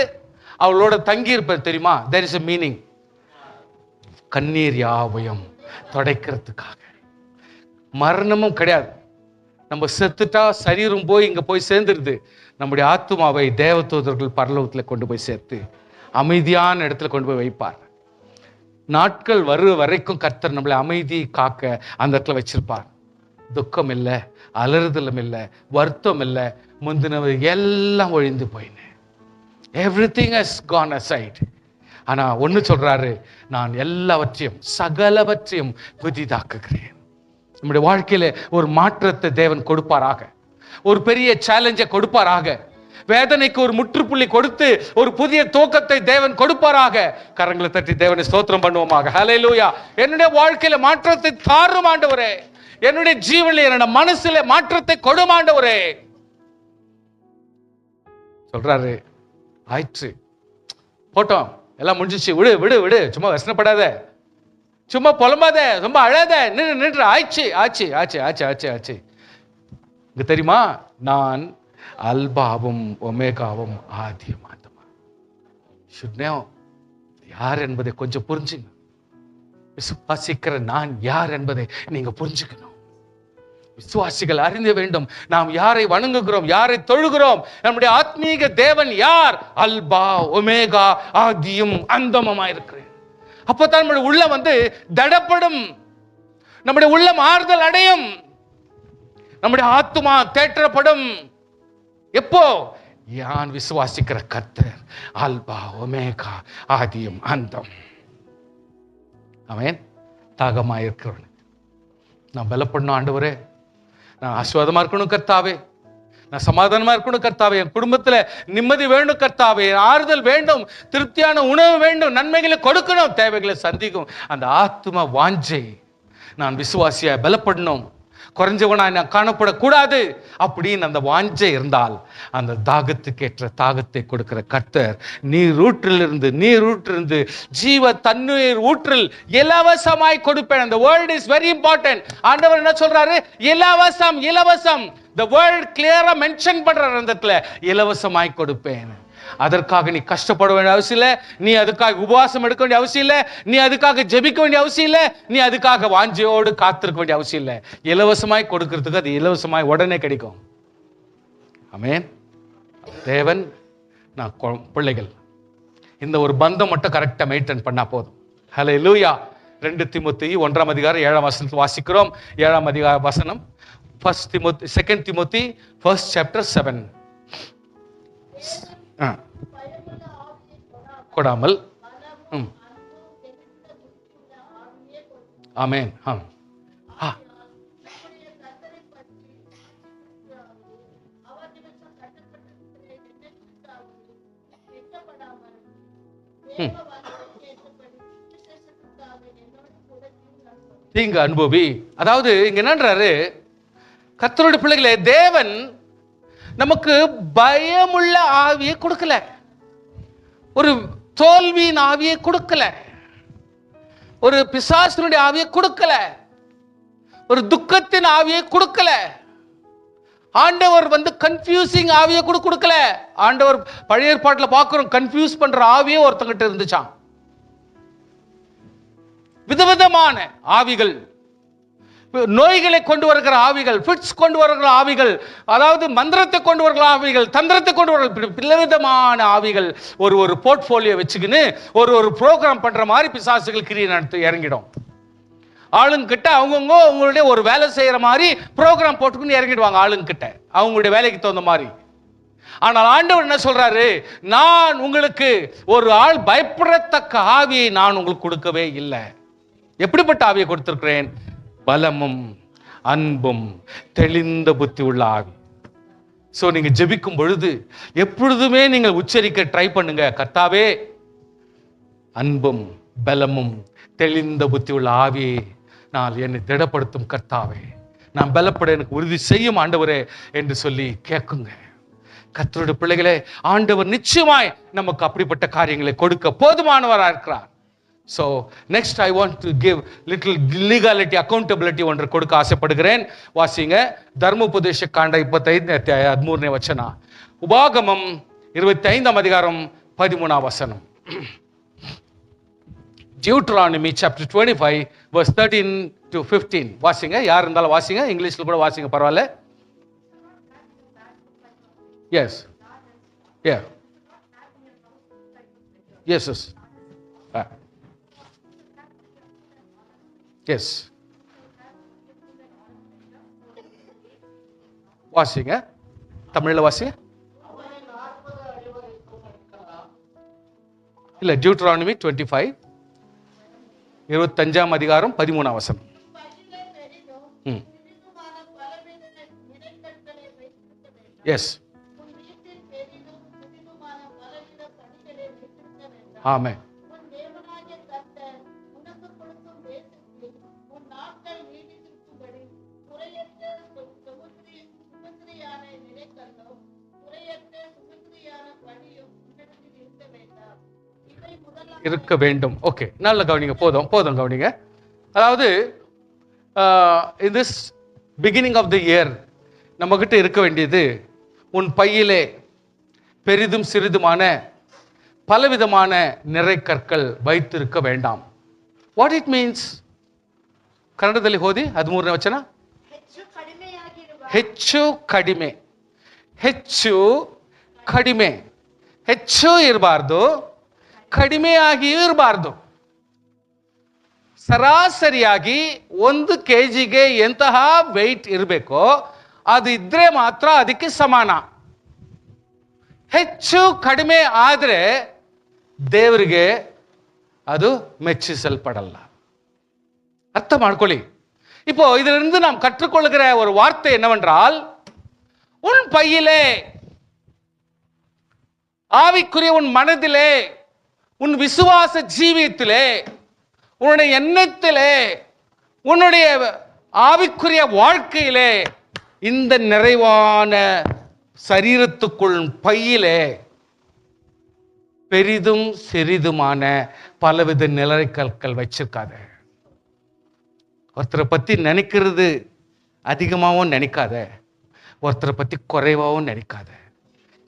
அவளோட தங்கி இருப்பேன் தெரியுமா? there is a meaning. கண்ணீர் யாவையும் துடைக்கிறதுக்காக. மரணமும் கிடையாது. நம்ம செத்துட்டா சரீரம் போய் இங்க போய் சேர்ந்துருது. நம்முடைய ஆத்துமாவை தேவதூதர்கள் பரலோகத்துல கொண்டு போய் சேர்த்து அமைதியான இடத்துல கொண்டு போய் வைப்பார். நாட்கள் வரு வரைக்கும் கர்த்தர் நம்மளை அமைதி காக்க அந்த இடத்துல வச்சிருப்பார். துக்கம் இல்லை, அலறுதலும் இல்லை, வருத்தம் இல்லை, முந்தினது எல்லாம் ஒழிந்து போயினேன். Everything has gone aside. ஆனா ஒண்ணு சொல்றாரு, நான் எல்லாவற்றையும் சகலவற்றையும் புதிதாக்குகிறேன். நம்முடைய வாழ்க்கையில ஒரு மாற்றத்தை தேவன் கொடுப்பாராக, ஒரு பெரிய சேலஞ்சை கொடுப்பாராக, வேதனைக்கு ஒரு முற்றுப்புள்ளி கொடுத்து ஒரு புதிய துவக்கத்தை தேவன் கொடுப்பாராக. கரங்களை தட்டி தேவனை ஸ்தோத்திரம் பண்ணுவோமாக. ஹல்லேலூயா. என்னுடைய வாழ்க்கையில மாற்றத்தை தாரும் ஆண்டவரே, என்னுடைய ஜீவனில் என்னோட மனசுல மாற்றத்தை கொடும் ஆண்டவரே சொல்றாரு. ஆயிற்று, போட்டோம், எல்லாம் முடிஞ்சிச்சு, விடு விடு விடு, சும்மா வசனப்படாத, சும்மா புலம்பாத, ரொம்ப அழாத, நின்று ஆயிடுச்சு ஆச்சு ஆச்சு ஆச்சு ஆச்சு ஆச்சு. இங்க தெரியுமா, நான் அல்பாவும் ஒமேகாவும் ஆதியும் ஆண்டமா. யார் என்பதை கொஞ்சம் புரிஞ்சுங்க. விசுவாசிக்கிற நான் யார் என்பதை நீங்க புரிஞ்சுக்கணும். விசுவாசிகள் அறிந்த வேண்டும் நாம் யாரை வணங்குகிறோம், யாரை தொழுகிறோம். நம்முடைய ஆத்மீக தேவன் யார்? அல்பா ஒமேகா ஆதியும் அந்தமுமா இருக்கிறேன். அப்பதான் நம்முடைய உள்ளம் தடப்படும், நம்முடைய உள்ளம் ஆறுதல் அடையும், நம்முடைய ஆத்துமா தேற்றப்படும். எப்போ? யான் விசுவாசிக்கிற கர்த்தர் அல்பா ஒமேகா ஆதியும் அந்தம். அவன் தாகமா இருக்கிறவன் நான் பலப்படணும் ஆண்டவரே, நான் ஆசீர்வாதமா இருக்கணும் கர்த்தாவே, நான் சமாதானமா இருக்கணும் கர்த்தாவே, என் குடும்பத்துல நிம்மதி வேணும் கர்த்தாவே, ஆறுதல் வேண்டும், திருப்தியான உணவு வேண்டும், நன்மைகளை கொடுக்கணும், தேவைகளை சந்திக்கும் அந்த ஆத்தும வாஞ்சை. நான் விசுவாசியா பலப்படணும், குறைஞ்சவனா நான் காணப்படக்கூடாது அப்படின்னு அந்த வாஞ்சை இருந்தால் அந்த தாகத்துக்கேற்ற தாகத்தை கொடுக்கிற கர்த்தர் நீரூற்றிலிருந்து ஜீவ தண்ணீர் ஊற்றில் இலவசமாய் கொடுப்பேன். அந்த வேர்ட் இஸ் வெரி இம்பார்ட்டன்ட். ஆண்டவர் என்ன சொல்றாரு? இலவசம் இலவசம். the word clear-ஆ மென்ஷன் பண்றாரு அந்த இடத்துல, இலவசமாய் கொடுப்பேன். அதற்காக நீ கஷ்டப்பட வேண்டிய அவசியம் இல்லை, நீ அதுக்காக உபவாசம் எடுக்க வேண்டிய அவசியம் இல்லை, நீ அதுக்காக ஜெபிக்க வேண்டிய அவசியம் இல்லை, நீ அதுக்காக வாஞ்சையோடு காத்திருக்க வேண்டிய அவசியம் இல்லை. இலவசமாய் கொடுக்கிறதுக்கு அது இலவசமாய் உடனே கிடைக்கும். ஆமென். தேவன் நான் பிள்ளைகள் இந்த ஒரு பந்தம் மட்டும் கரெக்டா மெயின்டைன் பண்ணா போதும். ஹல்லேலூயா. 2 தீமோத்தேயு 1ஆம் அதிகாரம் 7ஆம் வசனத்தில் வாசிக்கிறோம். 7ஆம் அதிகார வசனம் 2 தீமோத்தி 1st chapter 7. கொடாமல். ஆமென். தீங்கு அனுபவி. அதாவது இங்க என்னன்றாரு, கர்த்தருடைய பிள்ளைகளே, தேவன் நமக்கு பயமுள்ள ஆவியை கொடுக்கல, ஒரு தோல்வியின் ஆவியை கொடுக்கல, ஒரு பிசாசினுடைய ஆவியை கொடுக்கல, ஒரு துக்கத்தின் ஆவியை கொடுக்கல. ஆண்டவர் கன்ஃபியூசிங் ஆவியை கொடுக்கல. ஆண்டவர் பழைய ஏற்பாட்டில் பார்க்கிறோம், கன்ஃபியூஸ் பண்ற ஆவியே ஒருத்தங்கிட்ட இருந்துச்சான். விதவிதமான ஆவிகள், நோய்களை கொண்டு வருகிற ஆவிகள், ஃபிட்ஸ் கொண்டு வருகிற ஆவிகள், அதாவது மந்திரத்தை கொண்டு வருகிற ஆவிகள், தந்திரத்தை கொண்டு வருகிற பலவிதமான ஆவிகள். ஒரு போர்ட்ஃபோலியோ வச்சுக்கின்னு ஒரு ப்ரோக்ராம் பண்ற மாதிரி பிசாசுகள் கிரியை நடத்தி இறங்கிடும். ஆளுங்கிட்ட அவங்களுடைய ஒரு வேலை செய்யற மாதிரி ப்ரோக்ராம் போட்டுக்குன்னு இறங்கிடுவாங்க ஆளுங்கிட்ட, அவங்களுடைய வேலைக்கு தகுந்த மாதிரி. ஆனால் ஆண்டவர் என்ன சொல்றாரு? நான் உங்களுக்கு ஒரு ஆள் பயப்படத்தக்க ஆவியை நான் உங்களுக்கு கொடுக்கவே இல்லை. எப்படிப்பட்ட ஆவியை கொடுத்திருக்கிறேன்? பலமும் அன்பும் தெளிந்த புத்தி உள்ள ஆவி. சோ நீங்க ஜெபிக்கும் பொழுது எப்பொழுதுமே நீங்கள் உச்சரிக்க ட்ரை பண்ணுங்க, கர்த்தாவே அன்பும் பலமும் தெளிந்த புத்தி உள்ள ஆவியை நான் என்னை திடப்படுத்தும் கர்த்தாவே, நான் பலப்பட எனக்கு உறுதி செய்யும் ஆண்டவரே என்று சொல்லி கேட்குங்க. கர்த்தருடைய பிள்ளைகளே, ஆண்டவர் நிச்சயமாய் நமக்கு அப்படிப்பட்ட காரியங்களை கொடுக்க போதுமானவராக இருக்கிறார். So next I want to give little legality, accountability ஒன்று கொடுக்க ஆசைப்படுகிறேன். வாசிங்க தர்மோபதேச காண்ட 25 வசன, உபாகமம் 25ஆம் அதிகாரம் 13ஆம் வசனம். Deuteronomy chapter 25 verse 13 to 15. வாசிங்க, யார் இருந்தாலும் வாசிங்க, இங்கிலீஷ்ல கூட வாசிங்க பரவாயில்ல. Yes. Yeah. Yes. எஸ், வாசிங்க, தமிழ்ல வாசிங்க. இல்ல, டியூட்டரானமி 25 25ஆம் அதிகாரம் 13ஆம் வசனம். எஸ், ஆமென். இருக்க வேண்டும். ஓகே, நல்ல கவனிங்க, போதும் போதும் கவனிங்க. அதாவது in this beginning of the year நம்ம கிட்ட இருக்க வேண்டியது, உன் பையிலே பெரிதும் சிறிதுமான பலவிதமான நிறை கற்கள் வைத்திருக்க வேண்டாம். What it means? ಕನ್ನಡದಲ್ಲಿ ಓದಿ 13ನೇ ವಚನ. ಹೆಚ್ಚು ಕಡಿಮೆ, ಹೆಚ್ಚು ಕಡಿಮೆ, ಹೆಚ್ಚು ಇರಬಾರ್ದು, ಕಡಿಮೆಯಾಗಿಯೂ ಇರಬಾರ್ದು. ಸರಾಸರಿಯಾಗಿ 1 kgಗೆ ಎಂತಹ ವೆಯ್ಟ್ ಇರಬೇಕೋ ಅದು ಇದ್ರೆ ಮಾತ್ರ ಅದಕ್ಕೆ ಸಮಾನ. ಹೆಚ್ಚು ಕಡಿಮೆ ಆದರೆ ದೇವರಿಗೆ அது மெச்சிசல்படல. அர்த்தம் ಮಾಡ್ಕೊಳ್ಳಿ. இப்போ இதிலிருந்து நாம் கற்றுக்கொள்கிற ஒரு வார்த்தை என்னவென்றால், உன் பையிலே, ஆவிக்குரிய உன் மனதிலே, உன் விசுவாச ஜீவியத்திலே, உன்னுடைய எண்ணத்திலே, உன்னுடைய ஆவிக்குரிய வாழ்க்கையிலே, இந்த நிறைவான சரீரத்துக்குள் பையிலே பெரிதும் சிறிதுமான பலவித நிலைக்கற்கள் வச்சிருக்காத. ஒருத்தரை பத்தி நினைக்கிறது அதிகமாகவும் நினைக்காத, ஒருத்தரை பத்தி குறைவாகவும் நினைக்காத.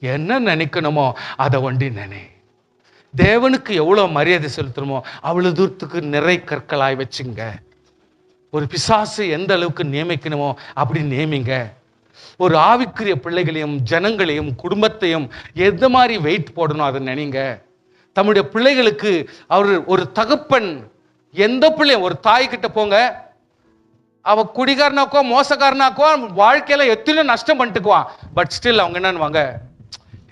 என்ன நினைக்கணுமோ அதை ஒண்டி நினை. தேவனுக்கு எவ்வளவு மரியாதை செலுத்தணுமோ அவ்வளவு தூரத்துக்கு நிறை கற்களாய் வச்சுங்க. ஒரு பிசாசு எந்த அளவுக்கு நியமிக்கணுமோ அப்படி நியமிங்க. ஒரு ஆவிக்குரிய பிள்ளைகளையும் ஜனங்களையும் குடும்பத்தையும் எந்த மாதிரி வெயிட் போடணும் அதை நினைங்க. தம்முடைய பிள்ளைகளுக்கு அவர் ஒரு தகப்பன், எந்த பிள்ளை, ஒரு தாய் கிட்ட போங்க, அவ குடிகாரனாக்கோ மோசக்காரனாக்கோ வாழ்க்கையில எத்தனை நஷ்டம் பண்ணிட்டுக்குவான். பட் ஸ்டில் அவங்க என்னன்னுவாங்க,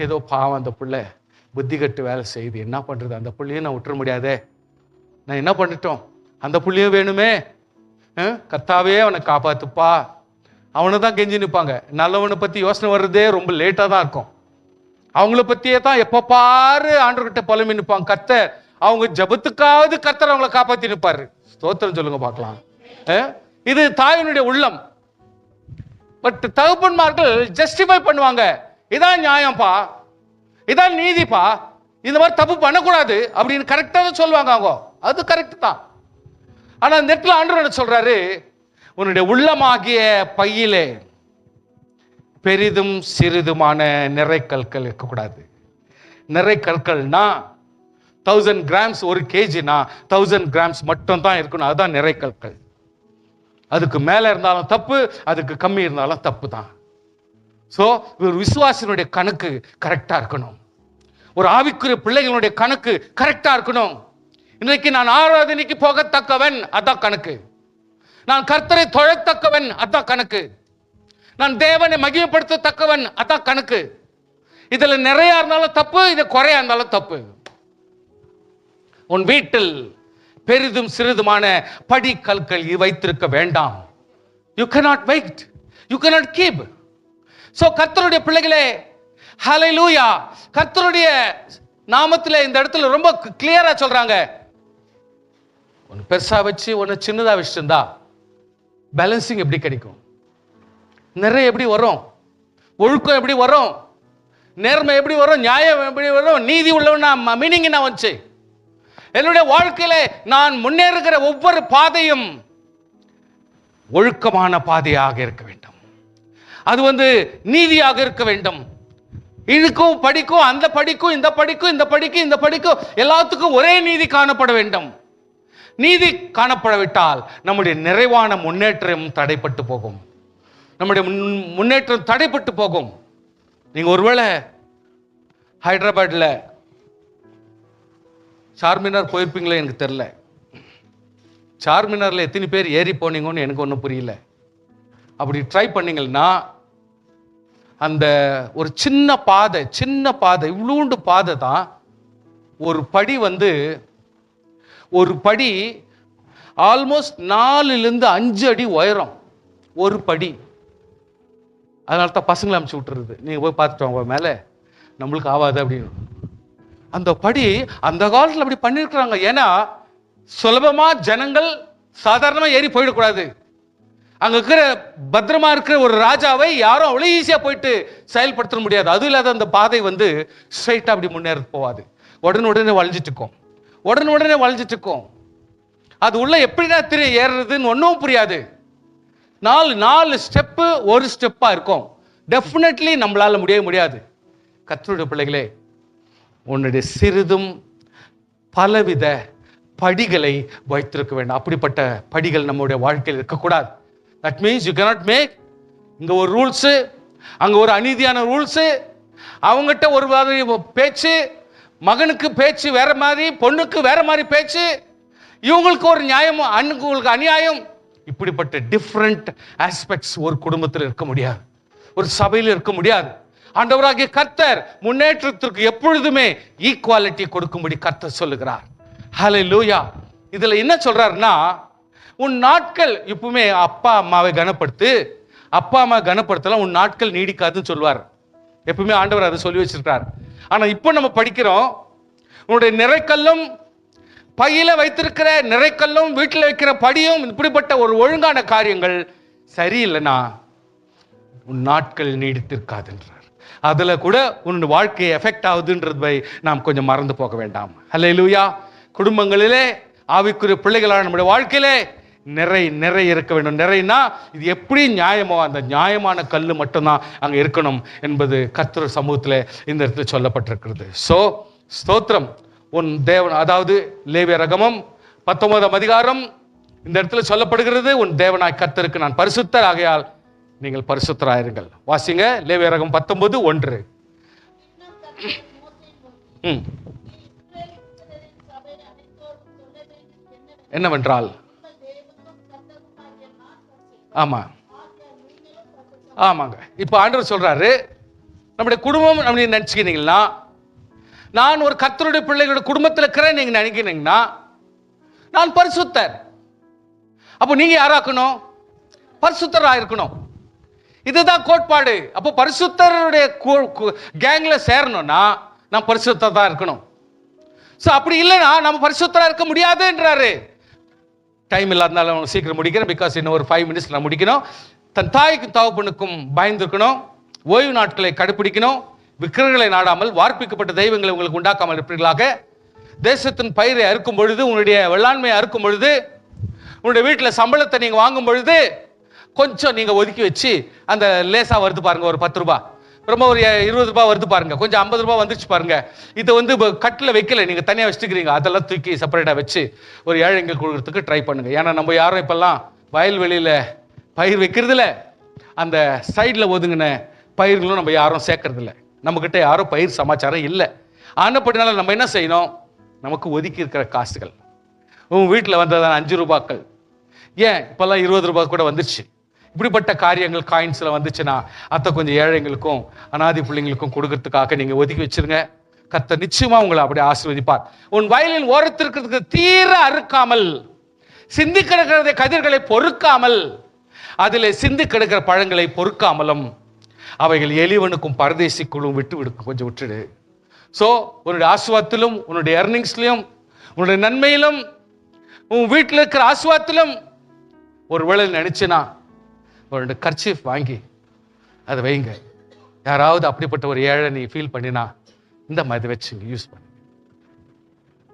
ஏதோ பாவம் அந்த பிள்ளை புத்தி கட்டு வேலை செய்யுது, என்ன பண்றது, அந்த பிள்ளையும் நான் விட்டுற முடியாதே, நான் என்ன பண்ணிட்டோம், அந்த பிள்ளையும் வேணுமே, கர்த்தாவே அவனை காப்பாத்துப்பா, அவனை தான் கெஞ்சி நிற்பாங்க. நல்லவனை பத்தி யோசனை வர்றதே ரொம்ப லேட்டா தான் இருக்கும். அவங்கள பத்தியே தான் எப்ப பாரு ஆண்டவர்கிட்ட புலம்பி நிற்பாங்க. கர்த்தர் அவங்க ஜபத்துக்காவது கர்த்தர் அவங்களை காப்பாத்தி நிற்பாரு. ஸ்தோத்திரம் சொல்லுங்க பார்க்கலாம். இது தாயினுடைய உள்ளம். பட் தகப்பன்மார்கள் ஜஸ்டிஃபை பண்ணுவாங்க, இதான் நியாயம்ப்பா, இதான் நீதிப்பா, இந்த மாதிரி தப்பு பண்ணக்கூடாது அப்படின்னு கரெக்டா தான் சொல்லுவாங்க. அவங்க அது கரெக்ட் தான். ஆனா இந்த இடத்துல ஆண்டவர் என்ன சொல்றாரு, உன்னுடைய உள்ளமாகிய பையிலே பெரிதும் சிறிதுமான நிறை கற்கள் இருக்கக்கூடாது. நிறை கற்கள்னா 1000 grams, 1 kgனா 1000 grams மட்டும் தான் இருக்கணும். அதுதான் நிறை கற்கள். அதுக்கு மேல இருந்தாலும் தப்பு, அதுக்கு கம்மி இருந்தாலும் தப்பு தான். சோ ஒரு விசுவாசினுடைய கணக்கு கரெக்டா இருக்கணும். ஒரு ஆவிக்குரிய பிள்ளைகளுடைய கணக்கு கரெக்டா இருக்கணும். இன்னைக்கு நான் ஆராதனைக்கு போகத்தக்கவன், அதான் கணக்கு. நான் கர்த்தரை தொழத்தக்கவன், அதான் கணக்கு. நான் தேவனை மகிமைப்படுத்தத்தக்கவன், அதான் கணக்கு. இதுல நிறைய இருந்தாலும் தப்பு, இது குறையா இருந்தாலும் தப்பு. உன் வீட்டில் பெரிதும் சிறிதுமான படி கற்கள் வைத்திருக்க வேண்டாம். You cannot wait, you cannot keep. So கர்த்தருடைய பிள்ளைகளே, ஹல்லேலூயா, கர்த்தருடைய நாமத்திலே இந்த இடத்துல ரொம்ப கிளியரா சொல்றாங்க, ஒன்னு பெருசா வச்சு ஒன்னு சின்னதா வச்சிருந்தா பேலன்சிங் எப்படி கிடைக்கும்? நிறைய எப்படி வரும்? ஒழுக்கம் எப்படி வரும்? நேர்மை எப்படி வரும்? நியாயம் எப்படி வரும்? நீதி உள்ளவன் மீனிங் என்ன வந்துச்சு? என்னுடைய வாழ்க்கையில நான் முன்னேறுகிற ஒவ்வொரு பாதையும் ஒழுக்கமான பாதையாக இருக்க வேண்டும். அது நீதியாக இருக்க வேண்டும். இதுக்கும் படிக்கும், அந்த படிக்கும், இந்த படிக்கும், இந்த படிக்கும், இந்த படிக்கும், எல்லாத்துக்கும் ஒரே நீதி காணப்பட வேண்டும். நீதி காணப்படவிட்டால் நம்முடைய நிறைவான முன்னேற்றம் தடைப்பட்டு போகும். நம்முடைய முன்னேற்றம் தடைப்பட்டு போகும். நீங்க ஒருவேளை ஹைதராபாத்ல சார்மினார் போயிருப்பீங்களே, எனக்கு தெரியல. சார்மினார்ல எத்தனை பேர் ஏறி போனீங்கன்னு எனக்கு ஒன்றும் புரியல. அப்படி ட்ரை பண்ணீங்கன்னா அந்த ஒரு சின்ன பாதை இவ்வளோண்டு பாதை தான். ஒரு படி ஒரு படி ஆல்மோஸ்ட் 4-5 அடி உயரம் ஒரு படி. அதனால தான் பசங்களை அனுப்பிச்சு விட்டுறது, நீங்கள் போய் பார்த்துட்டு வாங்க மேலே, நம்மளுக்கு ஆகாது அப்படின்னு. அந்த படி அந்த காலத்தில் அப்படி பண்ணியிருக்கிறாங்க. ஏன்னா சுலபமாக ஜனங்கள் சாதாரணமாக ஏறி போயிடக்கூடாது. அங்கே இருக்கிற பத்திரமா இருக்கிற ஒரு ராஜாவை யாரும் அவ்வளோ ஈஸியாக போயிட்டு செயல்படுத்த முடியாது. அதுவும் இல்லாத அந்த பாதை ஸ்ட்ரைட்டாக அப்படி முன்னேற போகாது. உடனே வளைஞ்சிட்டு இருக்கும். அது உள்ள எப்படிதான் ஏறுறதுன்னு ஒன்றும் புரியாது. 4 ஸ்டெப்பு ஒரு ஸ்டெப்பாக இருக்கும். டெஃபினெட்லி நம்மளால முடியாது. கர்த்தருடைய பிள்ளைகளே, உன்னுடைய சிறிதும் பலவித படிகளை வைத்திருக்க வேண்டும். அப்படிப்பட்ட படிகள் நம்முடைய வாழ்க்கையில் இருக்கக்கூடாது. That means you cannot make இங்க ஒரு ரூல்ஸ், அங்க ஒரு அநீதியான ரூல்ஸ், அவங்ககிட்ட ஒரு மாதிரி பேச்சு, மகனுக்கு பேச்சு வேற மாதிரி, பொண்ணுக்கு வேற மாதிரி பேச்சு, இவங்களுக்கு ஒரு நியாயம், அன்னுக்கு அநியாயம். இப்படிப்பட்ட டிஃப்ரெண்ட் ஆஸ்பெக்ட்ஸ் ஒரு குடும்பத்தில் இருக்க முடியாது, ஒரு சபையில் இருக்க முடியாது. ஆண்டவராகிய கர்த்தர் முன்னேற்றத்திற்கு எப்பொழுதுமே ஈக்குவாலிட்டி கொடுக்கும்படி கர்த்தர் சொல்லுகிறார். ஹல்லேலூயா. இதுல என்ன சொல்றாருன்னா, உன் நாட்கள் எப்பவுமே அப்பா அம்மாவை கனப்படுத்து, அப்பா அம்மா கனப்படுத்தலாம், உன் நாட்கள் நீடிக்காதுன்னு சொல்வார். எப்பவுமே ஆண்டவர் அதை சொல்லி வச்சிருக்கார். ஆனா இப்போ நம்ம படிக்கிறோம், உன்னுடைய நிறைக்கல்லும் பையில வைத்திருக்கிற நிறைக்கல்லும் வீட்டில் வைக்கிற படியும் இப்படிப்பட்ட ஒரு ஒழுங்கான காரியங்கள் சரியில்லைன்னா உன் நாட்கள் நீடித்திருக்காதுன்றார். அதுல கூட உன்னுடைய வாழ்க்கையை எஃபெக்ட் ஆகுதுன்றதை நாம் கொஞ்சம் மறந்து போக வேண்டாம். ஹல்லேலூயா. குடும்பங்களிலே ஆவிக்குரிய பிள்ளைகளான நம்முடைய வாழ்க்கையிலே நிறை இருக்க வேண்டும். நிறைனா இது எப்படி நியாயமோ அந்த நியாயமான கல்லு மட்டும்தான் அங்க இருக்கணும் என்பது கர்த்தர் சமூகத்தில் இந்த இடத்துல சொல்லப்பட்டிருக்கிறது. ஸ்தோத்திரம். உன் தேவன், அதாவது லேவியராகமம் 19ஆம் அதிகாரம் இந்த இடத்துல சொல்லப்படுகிறது, உன் தேவனாய் கர்த்தருக்கு நான் பரிசுத்தர் ஆகையால் நீங்கள் பரிசுத்தராயிருங்கள். வாசிங்க லேவியராகமம் 19:1. என்னவென்றால், ஆமாங்க, இப்ப ஆண்டவர் சொல்றாரு, நம்முடைய குடும்பம் அப்படின்னு நினைச்சுக்கிட்டீங்கன்னா, நான் ஒரு கர்த்தருடைய பிள்ளைகளோட குடும்பத்தில் இருக்கிறேன் நீங்க நினைக்கிறீங்கன்னா நான் பரிசுத்தர். அப்போ நீங்க யாராக்கணும்? பரிசுத்தரா இருக்கணும். இதுதான் கோட்பாடு. அப்போ பரிசுத்தருடைய கேங்ல சேரணும்னா நான் பரிசுத்தரா தான் இருக்கணும். அப்படி இல்லைன்னா நம்ம பரிசுத்தரா இருக்க முடியாதுன்றாரு. டைம் இல்லாதனால சீக்கிரம் முடிக்கிறேன், பிகாஸ் இன்னும் ஒரு 5 minutes நான் முடிக்கணும். தன் தாய்க்கும் தகப்பனுக்கும் பயந்துக்கணும், ஓய்வு நாட்களை கடைபிடிக்கணும், விக்கிரகங்களை நாடாமல், வார்ப்பிக்கப்பட்ட தெய்வங்களை உங்களுக்கு உண்டாக்காமல் இருப்பீர்களாக, தேசத்தின் பயிரை அறுக்கும் பொழுது, உன்னுடைய வெள்ளாண்மையை அறுக்கும் பொழுது, உன்னுடைய வீட்டில் சம்பளத்தை நீங்க வாங்கும் பொழுது கொஞ்சம் நீங்க ஒதுக்கி வச்சு, அந்த லேசா வருது பாருங்க, ஒரு 10 ரூபாய், ரொம்ப ஒரு 20 ரூபாய் வருது பாருங்க, கொஞ்சம் 50 ரூபாய் வந்துச்சு பாருங்க, இதை கட்டில் வைக்கல, நீங்க தனியாக வச்சுக்கிறீங்க, அதெல்லாம் தூக்கி செப்பரேட்டா வச்சு ஒரு ஏழைங்களுக்கு கொடுக்கறதுக்கு ட்ரை பண்ணுங்க. ஏன்னா நம்ம யாரும் இப்பெல்லாம் வயல்வெளியில பயிர் வைக்கிறதுல அந்த சைடில் ஒதுங்கின பயிர்களும் நம்ம யாரும் சேர்க்கறது இல்லை. நம்மக்கிட்ட யாரும் பயிர் சமாச்சாரம் இல்லை. ஆனப்படினால நம்ம என்ன செய்யணும்? நமக்கு ஒதுக்கி இருக்கிற காசுகள், உன் வீட்டில் வந்ததான 5 ரூபாய்கள், ஏன் இப்பெல்லாம் 20 ரூபாய் கூட வந்துருச்சு, இப்படிப்பட்ட காரியங்கள் காயின்ஸ்ல வந்துச்சுன்னா அதை கொஞ்சம் ஏழைங்களுக்கும் அனாதி பிள்ளைங்களுக்கும் கொடுக்கறதுக்காக நீங்க ஒதுக்கி வச்சிருங்க. கர்த்தர் நிச்சயமா உங்களை அப்படி ஆசீர்வதிப்பார். உன் வயலில் ஓரத்திற்கு தீர அறுக்காமல், சிந்தி கிடக்கிற கதிர்களை பொறுக்காமல், அதில் சிந்தி கிடக்கிற பழங்களை பொறுக்காமலும், அவைகள் எலிவனுக்கும் பரதேசிக்குள்ளும் கொஞ்சம் விட்டுடு. உன்னுடைய ஆசீர்வாதத்திலும், உன்னுடைய எர்னிங்ஸ்லையும், உன்னுடைய நன்மையிலும், உன் வீட்டில் இருக்கிற ஆசீர்வாதத்திலும் ஒரு வேளை நினைச்சுனா ஒரு கர்ச்சீஃப் வாங்கி அதை வைங்க. யாராவது அப்படிப்பட்ட ஒரு ஏழை நீ ஃபீல் பண்ணினா இந்த மாதிரி வச்சு யூஸ் பண்ணு.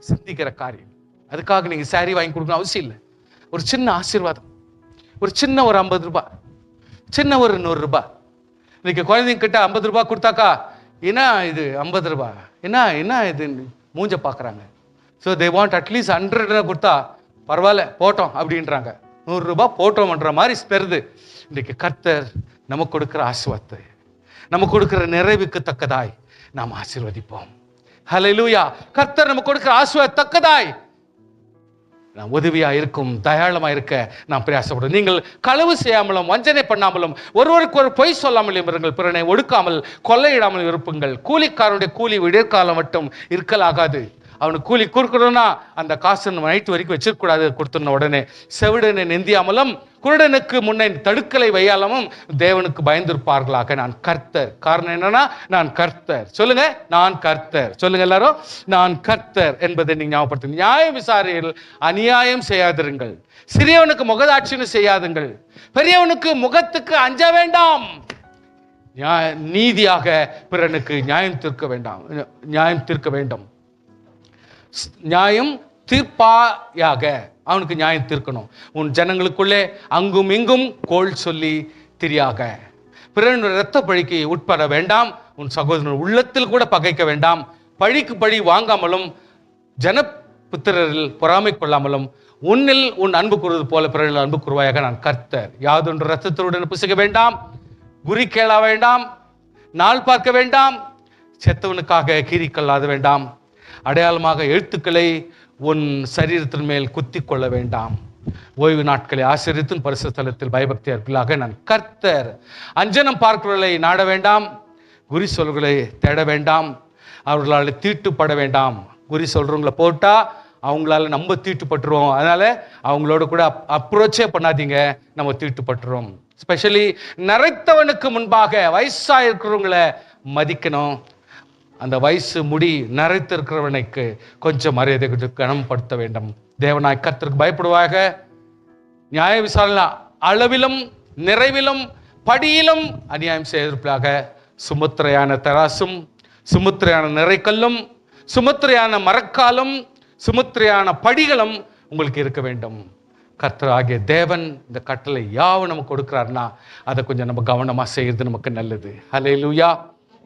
சிந்திக்கிற காரியம். அதுக்காக நீங்க சாரி வாங்கி கொடுக்கணும் அவசியம் இல்லை. ஒரு சின்ன ஆசீர்வாதம், ஒரு சின்ன ஒரு 50 ரூபாய், சின்ன ஒரு 100 ரூபாய். இன்னைக்கு குழந்தைங்க கிட்ட 50 ரூபாய் கொடுத்தாக்கா, என்ன இது 50 ரூபாய், என்ன இது மூஞ்ச பாக்குறாங்க. தே வாண்ட் அட்லீஸ்ட் 100 கொடுத்தா பரவாயில்ல போட்டோம் அப்படின்றாங்க. 100 ரூபாய் போட்டோம்ன்ற மாதிரி பெறுது. இன்றைக்கு கர்த்தர் நமக்கு கொடுக்கிற ஆசீர்வாதத்தை, நமக்கு கொடுக்கிற நிறைவுக்கு தக்கதாய் நாம் ஆசீர்வதிப்போம். ஹல்லேலூயா. கர்த்தர் நமக்கு கொடுக்கிற ஆசீர்வாத தக்கதாய் நான் உதவியா இருக்கும், தயாளமா இருக்க நான் பிரயாசப்படுறேன். நீங்கள் களவு செய்யாமலும் வஞ்சனை பண்ணாமலும் ஒருவருக்கு ஒரு பொய் சொல்லாமலும் இருங்கள், பிறனை ஒடுக்காமல் கொள்ளையிடாமல் இருப்புங்கள். கூலிக்காரனுடைய கூலி விடியற்காலம் மட்டும் இருக்கலாகாது. அவனுக்கு கூலி கொடுக்கணும்னா அந்த காசு நைட்டு வரைக்கும் வச்சிருக்கூடாது. கொடுத்துன உடனே செவிடனை நிந்தியாமலும் குருடனுக்கு முன்னே தடுக்கலை வையாலமும் தேவனுக்கு பயந்திருப்பார்களாக. நான் கர்த்தர். காரணம் என்னன்னா, நான் கர்த்தர். சொல்லுங்க, நான் கர்த்தர். சொல்லுங்க எல்லாரும், நான் கர்த்தர் என்பதை நீங்க ஞாபகப்படுத்துங்க. நியாய விசாரியில் அநியாயம் செய்யாதிருங்கள், சிறியவனுக்கு முகதாட்சின்னு செய்யாதுங்கள், பெரியவனுக்கு முகத்துக்கு அஞ்ச வேண்டாம், நீதியாக பிறனுக்கு நியாயம் தீர்க்க வேண்டாம், நியாயம் தீர்க்க வேண்டும். நியாயம் தீர்ப்பாயாக, அவனுக்கு நியாயம் தீர்க்கணும். உன் ஜனங்களுக்குள்ளே அங்கும் இங்கும் கோள் சொல்லி திரியாக. பிறனுடைய இரத்த பழிக்கு உட்பட வேண்டாம், உன் சகோதரன் உள்ளத்தில் கூட பகைக்க வேண்டாம். பழிக்கு பழி வாங்காமலும் ஜனபுத்திரரில் பொறாமை கொள்ளாமலும் உன்னில் உன் அன்பு கூறுவது போல பிறரில் அன்பு கூறுவாயாக. நான் கர்த்தர். யாதொன்று இரத்தத்துடன் புசிக்க வேண்டாம், குறி கேள வேண்டாம், நாள் பார்க்க வேண்டாம், செத்தவனுக்காக கீறி கொள்ளாத வேண்டாம், அடையாளமாக எழுத்துக்களை உன் சரீரத்தின் மேல் குத்தி கொள்ள வேண்டாம். ஓய்வு நாட்களை ஆசிரியத்தின் பரிசுத்த ஸ்தலத்தில் பயபக்தியாக. நான் கர்த்தர். அஞ்சனம் பார்க்கிறவர்களை நாட வேண்டாம், குறி சொல்களை தேட வேண்டாம், அவர்களால் தீட்டுப்பட வேண்டாம். குறி சொல்றவங்களை போட்டா அவங்களால நம்ம தீட்டுப்பட்டுருவோம். அதனால அவங்களோட கூட அப்ரோச்சே பண்ணாதீங்க, நம்ம தீட்டுப்பட்டுருவோம். ஸ்பெஷலி நரைத்தவனுக்கு முன்பாக வயசா இருக்கிறவங்களை மதிக்கணும். அந்த வயசு முடி நரைத்திருக்கிறவனுக்கு கொஞ்சம் மரியாதை கனப்படுத்த வேண்டும். தேவனாய் கர்த்தருக்கு பயப்படுவாக. நியாய விசாரணை அளவிலும் நிறைவிலும் படியிலும் அநியாயம் செய்திருப்பாக. சுமுத்திரையான தராசும் சுமுத்திரையான நிறைக்கல்லும் சுமுத்திரையான மரக்காலும் சுமுத்திரையான படிகளும் உங்களுக்கு இருக்க வேண்டும். கர்த்தர் ஆகிய தேவன் இந்த கட்டளை யாவும் நமக்கு கொடுக்கிறார்னா அதை கொஞ்சம் நம்ம கவனமா செய்யறது நமக்கு நல்லது. ஹல்லேலூயா.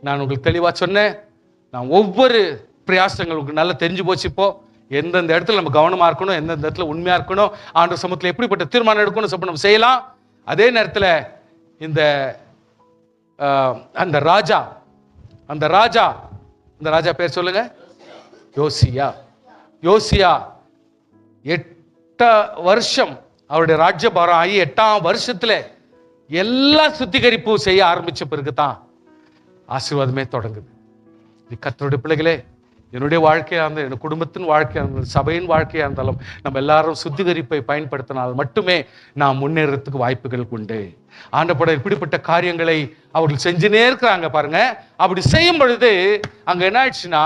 நான் உங்களுக்கு தெளிவா சொன்னேன். நான் ஒவ்வொரு பிரயாசங்களுக்கு நல்லா தெரிஞ்சு போச்சு. இப்போ எந்தெந்த இடத்துல நம்ம கவனமா இருக்கணும், எந்தெந்த இடத்துல உண்மையா இருக்கணும், ஆண்டவர் சமூகத்தில் எப்படிப்பட்ட தீர்மானம் எடுக்கணும் சொல்லி நம்ம செய்யலாம். அதே நேரத்தில் இந்த அந்த ராஜா பேர் சொல்லுங்க, யோசியா 8 வருஷம் அவருடைய ராஜ்யபாரம் ஆகி 8ஆம் வருஷத்துல எல்லா சுத்திகரிப்பு செய்ய ஆரம்பிச்ச பிறகுதான் ஆசீர்வாதமே தொடங்குது. கர்த்தருடைய பிள்ளைகளே, என்னுடைய வாழ்க்கையாக இருந்தால், என் குடும்பத்தின் வாழ்க்கையாக இருந்தாலும், சபையின் வாழ்க்கையாக இருந்தாலும், நம்ம எல்லாரும் சுத்திகரிப்பை பயன்படுத்தினால் மட்டுமே நாம் முன்னேறதுக்கு வாய்ப்புகள் உண்டு. ஆண்டப்பட இப்படிப்பட்ட காரியங்களை அவர்கள் செஞ்சுனே இருக்கிறாங்க பாருங்க. அப்படி செய்யும் பொழுது அங்க என்ன ஆயிடுச்சுன்னா,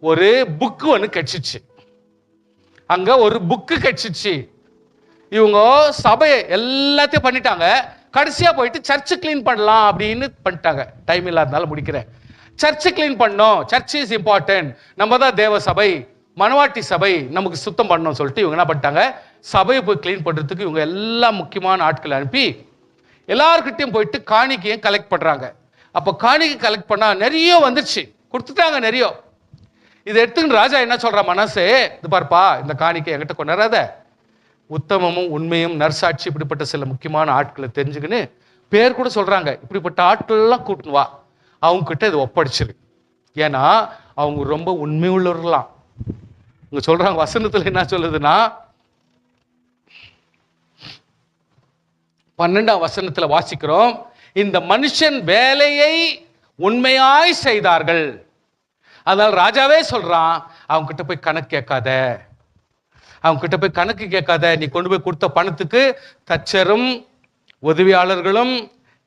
ஒரு புக்கு ஒன்று கட்சிச்சு. அங்க ஒரு புக்கு கட்சிச்சு. இவங்க சபையை எல்லாத்தையும் பண்ணிட்டாங்க. கடைசியா போயிட்டு சர்ச்சு கிளீன் பண்ணலாம் அப்படின்னு பண்ணிட்டாங்க. டைம் இல்லாதனால முடிக்கிறேன். சர்ச்சு கிளீன் பண்ணோம், சர்ச் இஸ் இம்பார்ட்டன்ட், நம்ம தான் தேவ சபை, மனவாட்டி சபை, நமக்கு சுத்தம் பண்ணணும் சொல்லிட்டு இவங்க என்ன பண்ணிட்டாங்க, சபையை போய் கிளீன் பண்றதுக்கு இவங்க எல்லா முக்கியமான ஆட்களை அனுப்பி எல்லார்கிட்டையும் போயிட்டு காணிக்கையும் கலெக்ட் பண்றாங்க. அப்போ காணிக்கை கலெக்ட் பண்ணா நிறைய வந்துருச்சு, கொடுத்துட்டாங்க நிறைய. இதை எடுத்துக்கிட்டு ராஜா என்ன சொல்றா, மனசே இது பார்ப்பா, இந்த காணிக்கை என்கிட்ட கொண்டாடாத, உத்தமமும் உண்மையும் நற்சாட்சி இப்படிப்பட்ட சில முக்கியமான ஆட்களை தெரிஞ்சுக்கின்னு பேர் கூட சொல்றாங்க, இப்படிப்பட்ட ஆட்கள் எல்லாம் கூட்டுன்னு வா, அவங்க கிட்ட இது ஒப்படைச்சிரு. ஏன்னா அவங்க ரொம்ப உண்மை உள்ளவர்களாம். இங்க சொல்றாங்க, வசனத்துல என்ன சொல்லுதுன்னா, 12ஆம் வசனத்துல வாசிக்கிறோம், இந்த மனுஷன் வேலையை உண்மையாய் செய்தார்கள். அதனால ராஜாவே சொல்றான், அவங்க கிட்ட போய் கணக்கு கேட்காத, அவங்க கிட்ட போய் கணக்கு கேட்காத, நீ கொண்டு போய் கொடுத்த பணத்துக்கு தச்சரும் உதவியாளர்களும்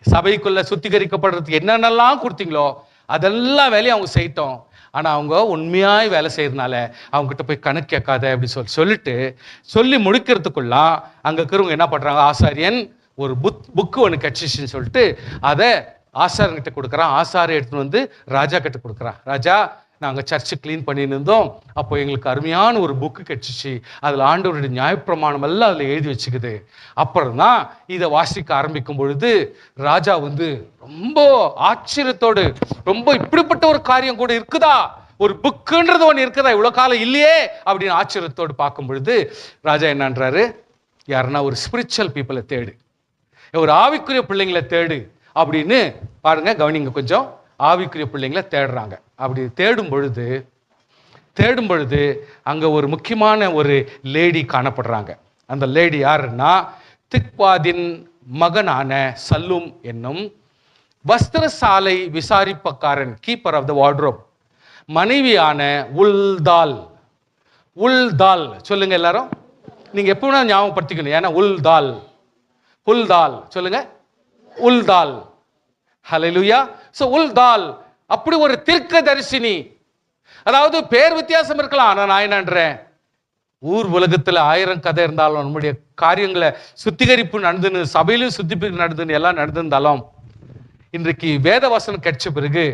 சபைக்குள்ள சுத்திகரிக்கப்படுறதுக்கு என்னென்னலாம் கொடுத்தீங்களோ அதெல்லாம் வேலையை அவங்க செய்யட்டும், ஆனா அவங்க உண்மையாய் வேலை செய்யறதுனால அவங்க கிட்ட போய் கணக்கு கேட்காத அப்படி சொல்லிட்டு சொல்லி முடிக்கிறதுக்குள்ள அங்க இருக்கிறவங்க என்ன பண்றாங்க, ஆசாரியன் ஒரு புக்கு ஒன்று கட்சிச்சுன்னு சொல்லிட்டு அதை ஆசாரியன் கிட்ட கொடுக்குறான். ஆசாரிய எடுத்துன்னு வந்து ராஜா கிட்ட கொடுக்குறான். ராஜா, நாங்கள் சர்ச்சு கிளீன் பண்ணின்னு இருந்தோம், அப்போ எங்களுக்கு அருமையான ஒரு புக்கு கிடைச்சிச்சு, அதில் ஆண்டவருடைய நியாயப்பிரமாணம் எல்லாம் அதில் எழுதி வச்சுக்குது. அப்புறம் தான் இதை வாசிக்க ஆரம்பிக்கும் பொழுது ராஜா வந்து ரொம்ப ஆச்சரியத்தோடு, ரொம்ப இப்படிப்பட்ட ஒரு காரியம் கூட இருக்குதா, ஒரு புக்குன்றது ஒன்று இருக்குதா, இவ்வளோ காலம் இல்லையே அப்படின்னு ஆச்சரியத்தோடு பார்க்கும் பொழுது ராஜா என்னன்றாரு, யாருன்னா ஒரு ஸ்பிரிச்சுவல் பீப்புளை தேடு, ஒரு ஆவிக்குரிய பிள்ளைங்களை தேடு அப்படின்னு பாருங்க, கவனிங்க கொஞ்சம். ஆவிக்குரிய பிள்ளைங்களை தேடுறாங்க. அப்படி தேடும் பொழுது தேடும் பொழுது அங்க ஒரு முக்கியமான ஒரு லேடி காணப்படுறாங்க. அந்த லேடி யாருன்னா திக்வாதின் மகனான சல்லூம் என்னும் வஸ்திரசாலை விசாரிப்பக்காரன், கீப்பர் ஆஃப் த வார்ட்ரோப் மனைவியான உல்தால். உல்தால் சொல்லுங்க எல்லாரும். நீங்க எப்பவுமே ஞாபகப்படுத்திக்கணும். ஏன்னா உல்தால் உல்தால் சொல்லுங்க. உல்தால். ஹல்லேலூயா. சோ உல்தால் அப்படி ஒரு தீர்க்கதரிசினி. அதாவது பேர் வித்தியாசம் இருக்கலாம், ஆனா நான் என்னன்றேன், ஊர் உலகத்துல 1000 கதை இருந்தாலும் நம்முடைய காரியங்களை சுத்திகரிப்பு நடந்துன்னு, சபையிலும் சுத்திகரிப்பு நடந்துன்னு எல்லாம் நடந்திருந்தாலும், இன்றைக்கு வேத வசனம் கிடைச்ச பிறகு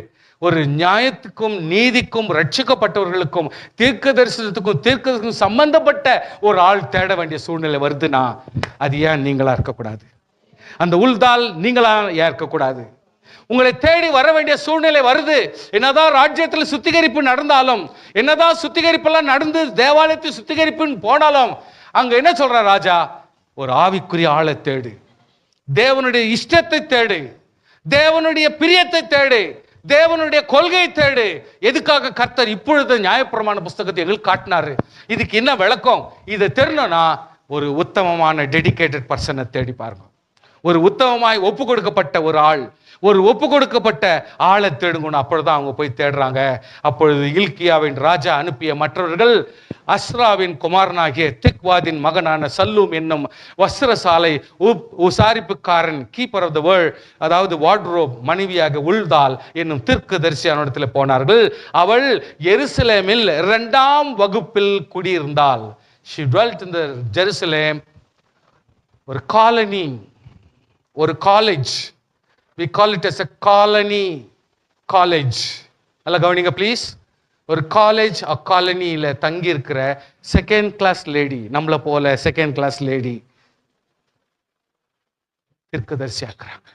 ஒரு நியாயத்துக்கும் நீதிக்கும் ரட்சிக்கப்பட்டவர்களுக்கும் தீர்க்க தரிசனத்துக்கும் சம்பந்தப்பட்ட ஒரு ஆள் தேட வேண்டிய சூழ்நிலை வருதுன்னா அது ஏன் நீங்களா இருக்கக்கூடாது? அந்த உல்தால் நீங்களா ஏன் இருக்கக்கூடாது? உங்களை தேடி வர வேண்டிய சூழ்நிலை வருது. என்னதான் ராஜ்யத்தில் சுத்திகரிப்பு நடந்தாலும், என்னதான் சுத்திகரிப்பெல்லாம் நடந்து தேவாலயத்தில் சுத்திகரிப்புன்னு போனாலும், அங்க என்ன சொல்ற ராஜா? ஒரு ஆவிக்குரிய ஆளை தேடு, தேவனுடைய இஷ்டத்தை தேடு, தேவனுடைய பிரியத்தை தேடு, தேவனுடைய கொள்கையை தேடு. எதுக்காக கர்த்தர் இப்பொழுது நியாயப்பிரமாண புஸ்தகத்தை எங்களுக்கு காட்டினாரு? இதுக்கு என்ன விளக்கம்? இதை தெரிஞ்சோன்னா ஒரு உத்தமமான டெடிகேட்டட் பர்சனை தேடி பாருங்க. ஒரு உத்தமமாய் ஒப்பு கொடுக்கப்பட்ட ஒரு ஆள், ஒரு ஒப்பு கொடுக்கப்பட்ட ஆளை தேடுங்கன்னு. அப்பொழுதுதான் அவங்க போய் தேடுறாங்க. அப்பொழுது இல்கியாவின் ராஜா அனுப்பிய மற்றவர்கள் அஸ்ராவின் குமாரனாகிய திக்வாதின் மகனான சல்லூம் என்னும் வஸ்திரசாலை உசாரிப்புக்காரன், கீப்பர் ஆஃப் த வேர்ல்ட், அதாவது வார்ட்ரோப் மனைவியாக உல்தால் என்னும் தீர்க்கதரிசியான இடத்துல போனார்கள். அவள் எருசலேமில் 2ஆம் வகுப்பில் குடியிருந்தாள். She dwelt in the Jerusalem. ஒரு காலனி, ஒரு college. We call it as a colony college. நல்லா கவனிங்க ப்ளீஸ். ஒரு காலேஜ் காலனியில தங்கி இருக்கிற செகண்ட் கிளாஸ் லேடி, நம்மளை போல செகண்ட் கிளாஸ் லேடி தீர்க்கதரிசி ஆக்குறாங்க.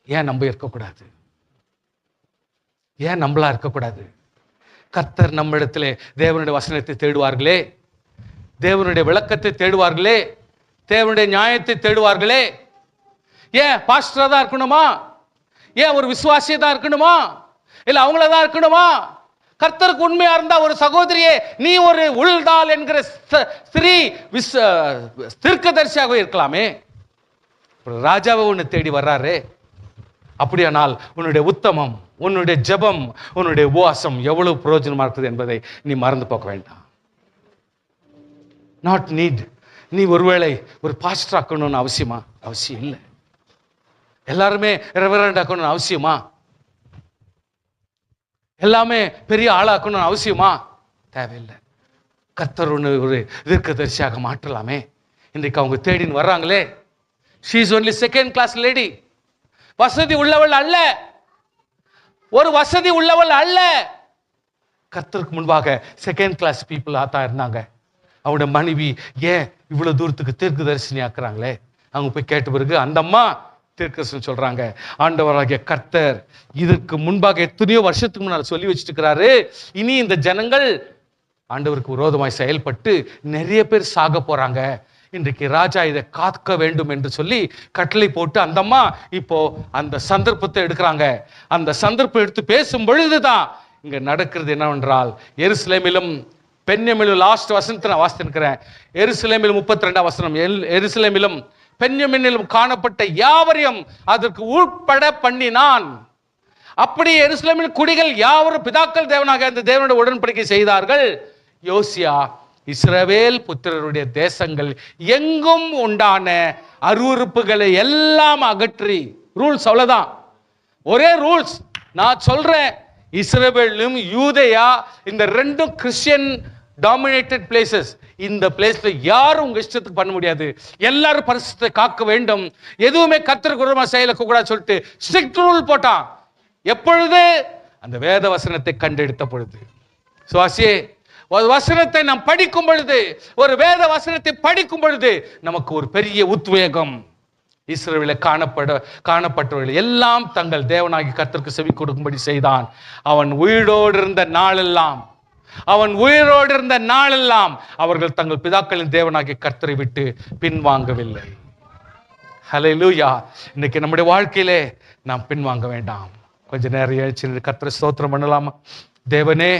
ஏன் நம்ம இருக்கக்கூடாது? ஏன் நம்மளா இருக்கக்கூடாது? கர்த்தர் நம்ம இடத்துல தேவனுடைய வசனத்தை தேடுவார்களே, தேவனுடைய விளக்கத்தை தேடுவார்களே, தேவனுடைய நியாயத்தை தேடுவார்களே. ஏன் பாஸ்டரா தான் இருக்கணுமா? ஏன் ஒரு விசுவாசியா தான் இருக்கணுமா? இல்ல அவங்கள தான் இருக்கணுமா? கர்த்தருக்கு உண்மையா இருந்தா ஒரு சகோதரியே, நீ ஒரு உல்தால் என்கிற ஸ்திரீ தீர்க்கதரிசியாக இருக்கலாமே. ராஜாவை உன்னை தேடி வர்றாரு. அப்படியானால் உன்னுடைய உத்தமம், உன்னுடைய ஜெபம், உன்னுடைய உபவாசம் எவ்வளவு பிரயோஜனமா இருக்குது என்பதை நீ மறந்து போக வேண்டாம். Not NEET. நீ ஒருவேளை ஒரு பாஸ்டர் ஆக்கணும்னு அவசியமா? அவசியம் இல்லை. எல்லாருமே ரெவரண்ட் ஆக்கணும்னு அவசியமா? எல்லாமே பெரிய ஆளாக்கணும்னு அவசியமா? தேவையில்லை. கர்த்தர் ஒன்று ஒரு தீர்க்கதரிசியாக மாற்றலாமே. இன்றைக்கு அவங்க தேடின்னு வர்றாங்களே. she is only second class lady. வசதி உள்ளவள் அல்ல, ஒரு வசதி உள்ளவள் அல்ல. கர்த்தருக்கு முன்பாக செகண்ட் கிளாஸ் பீப்புளா தான் இருந்தாங்க. அவனோட மனைவி ஏன் இவ்வளவு தூரத்துக்கு தீர்க்கதரிசினி ஆக்குறாங்களே? அவங்க போய் கேட்ட பிறகு அந்த அம்மா தீர்க்கதரிசனம் சொல்றாங்க. ஆண்டவராகிய கர்த்தர் இதற்கு முன்பாக எத்தனையோ வருஷத்துக்கு முன்னால் சொல்லி வச்சுட்டு இருக்கிறாரு, இனி இந்த ஜனங்கள் ஆண்டவருக்கு விரோதமாய் செயல்பட்டு நிறைய பேர் சாக போறாங்க. இன்றைக்கு ராஜா இதை காக்க வேண்டும் என்று சொல்லி கட்டளை போட்டு அந்த அம்மா இப்போ அந்த சந்தர்ப்பத்தை எடுக்கிறாங்க. அந்த சந்தர்ப்பம் எடுத்து பேசும் பொழுதுதான் இங்க நடக்கிறது என்னவென்றால், எருசலேமிலும் பென்யமீனிலும், லாஸ்ட் வசனத்தை நான் வாசித்திருக்கிறேன், எருசலேமிலும் 32ஆம் வசனம், எருசலேமிலும் பென்யமீனிலும் காணப்பட்ட யாவரையும் அதற்கு உட்பட பண்ணினான். அப்படி எருசலேமின் குடிகள் யாவரும் பிதாக்கள் தேவனாக அந்த தேவனுடைய உடன்படிக்கை செய்தார்கள். யோசியா இஸ்ரவேல் புத்திரருடைய தேசங்கள் எங்கும் உண்டான அருவருப்புகளை எல்லாம் அகற்றி, ரூல்ஸ் அவ்வளவுதான், ஒரே ரூல்ஸ் நான் சொல்றேன். இஸ்ரவேலும் யூதேயா இந்த ரெண்டும் கிறிஸ்டியன் டாமினேட்டட் பிளேசஸ். இந்த பிளேஸ்ல யாரும் உங்க இஷ்டத்துக்கு பண்ண முடியாது. எல்லாரும் பரிசுத்தத்தை காக்க வேண்டும், எதுவுமே கர்த்தருக்கு விரோதமா செயலுக்கு கூடாது சொல்லிட்டு ஸ்ட்ரிக்ட் ரூல் போட்டான். எப்பொழுது? அந்த வேத வசனத்தை கண்டெடுத்த பொழுது. சுவாசியே, ஒரு வசனத்தை நாம் படிக்கும் பொழுது, ஒரு வேத வசனத்தை படிக்கும் பொழுது நமக்கு ஒரு பெரிய உத்வேகம். இஸ்ரவேலில் காணப்பட்டவர்கள் எல்லாம் தங்கள் தேவனாகி கர்த்தருக்கு செவி கொடுக்கும்படி செய்தான். அவன் உயிரோடு இருந்த நாளெல்லாம் அவர்கள் தங்கள் பிதாக்களின் தேவனாகிய கர்த்தரை விட்டு பின்வாங்கவில்லை. ஹல்லேலூயா. இன்னைக்கு நம்முடைய வாழ்க்கையிலே நாம் பின்வாங்க வேண்டாம். கொஞ்ச நேரம் எழுச்சி கர்த்தரை ஸ்தோத்திரம் பண்ணலாமா? தேவனே,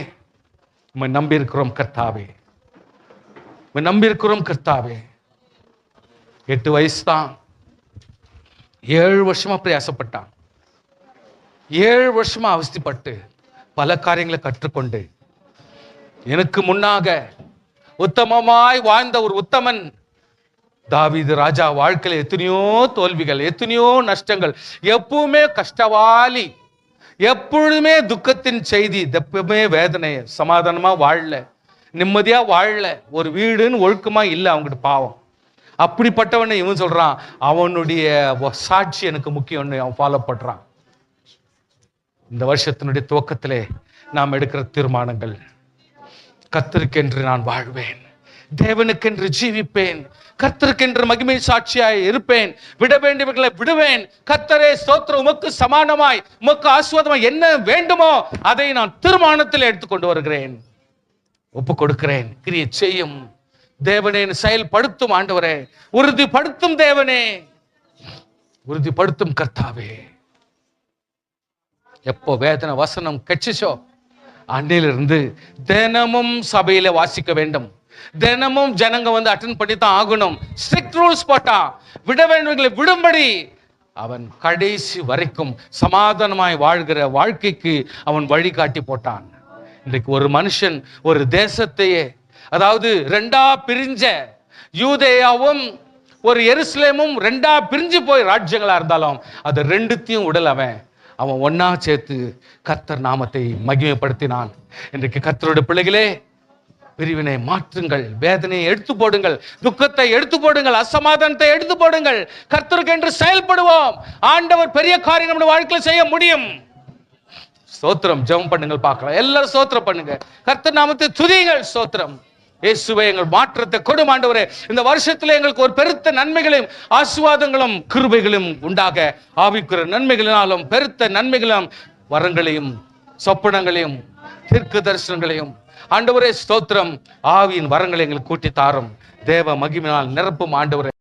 உம்மை நம்பியிருக்கிறோம் கர்த்தாவே, உம்மை நம்பியிருக்கிறோம் கர்த்தாவே. 8 வயசு தான், 7 வருஷமா பிரயாசப்பட்டான். 7 வருஷமா அவஸ்திப்பட்டு பல காரியங்களை கற்றுக்கொண்டு எனக்கு முன்னாக உத்தமமாய் வாழ்ந்த ஒரு உத்தமன் தாவீது ராஜா வாழ்க்கையில் எத்தனையோ தோல்விகள், எத்தனையோ நஷ்டங்கள், எப்பவுமே கஷ்டவாளி, எப்பொழுதுமே துக்கத்தின் செய்தி, எப்பவுமே வேதனை, சமாதானமா வாழல, நிம்மதியா வாழல, ஒரு வீடுன்னு ஒழுக்கமா இல்லை அவங்ககிட்ட. பாவம். அப்படிப்பட்டவனை இவன் சொல்றான், அவனுடைய சாட்சி எனக்கு முக்கியம்னு அவன் ஃபாலோ பண்றான். இந்த வருஷத்தினுடைய துவக்கத்திலே நாம் எடுக்கிற தீர்மானங்கள், கர்த்தருக்கென்று நான் வாழ்வேன், தேவனுக்கென்று ஜீவிப்பேன், கர்த்தருக்கென்று மகிமை சாட்சியாய் இருப்பேன், விட வேண்டியவர்களை விடுவேன், கர்த்தரே ஸ்தோத்திரம், உமக்கு சமானமாய் உமக்கு ஆசீர்வாதமாய் என்ன வேண்டுமோ அதை நான் தீர்மானத்தில் எடுத்துக்கொண்டு வருகிறேன், ஒப்பு கொடுக்கிறேன். கிரியை செய்யும் தேவனே, செயல்படுத்தும் ஆண்டவரே, உறுதிப்படுத்தும் தேவனே, உறுதிப்படுத்தும் கர்த்தாவே. எப்போ வேதனை வசனம் கட்சிச்சோ அன்னையிலிருந்து தினமும் சபையில வாசிக்க வேண்டும், தினமும் ஜனங்க வந்து அட்டென்ட் பண்ணி தான் ஆகணும். ஸ்ட்ரிக்ட் ரூல்ஸ் போட்டா, விட வேண்டியவர்களை விடும்படி அவன் கடைசி வரைக்கும் சமாதானமாய் வாழ்கிற வாழ்க்கைக்கு அவன் வழிகாட்டி போட்டான். இன்றைக்கு ஒரு மனுஷன் ஒரு தேசத்தையே, அதாவது 2ஆ பிரிஞ்ச யூதேயாவும் ஒரு எருசலேமும் 2ஆ பிரிஞ்சு போய் ராஜ்யங்களா இருந்தாலும் அது 2த்தையும் உடல் அவன் ஒன்னா சேர்த்து கர்த்தர் நாமத்தை மகிமைப்படுத்தினான். இன்றைக்கு கர்த்தருடைய பிள்ளைகளே, பிரிவினை மாற்றுங்கள், வேதனையை எடுத்து போடுங்கள், துக்கத்தை எடுத்து போடுங்கள், அசமாதானத்தை எடுத்து போடுங்கள், கர்த்தருக்கு என்று செயல்படுவோம். ஆண்டவர் பெரிய காரியம் நம்முடைய வாழ்க்கையில் செய்ய முடியும். ஸ்தோத்திரம். ஜெபம் பண்ணுங்கள், பார்க்கலாம். எல்லாரும் ஸ்தோத்திரம் பண்ணுங்க, கர்த்தர் நாமத்தை துதியுங்கள். ஸ்தோத்திரம். இயேசுவே, எங்கள் மாற்றத்தை கொடும் ஆண்டவரே. இந்த வருஷத்துல எங்களுக்கு ஒரு பெருத்த நன்மைகளையும் ஆசீர்வாதங்களும் கிருபைகளும் உண்டாக, ஆவிக்குரிய நன்மைகளினாலும் பெருத்த நன்மைகளும் வரங்களையும் சொப்பனங்களையும் தீர்க்க தரிசனங்களையும் ஆண்டவரே ஸ்தோத்திரம், ஆவியின் வரங்களை எங்களுக்கு கூட்டி தாரும். தேவ மகிமையினால் நிரப்பும் ஆண்டவரே.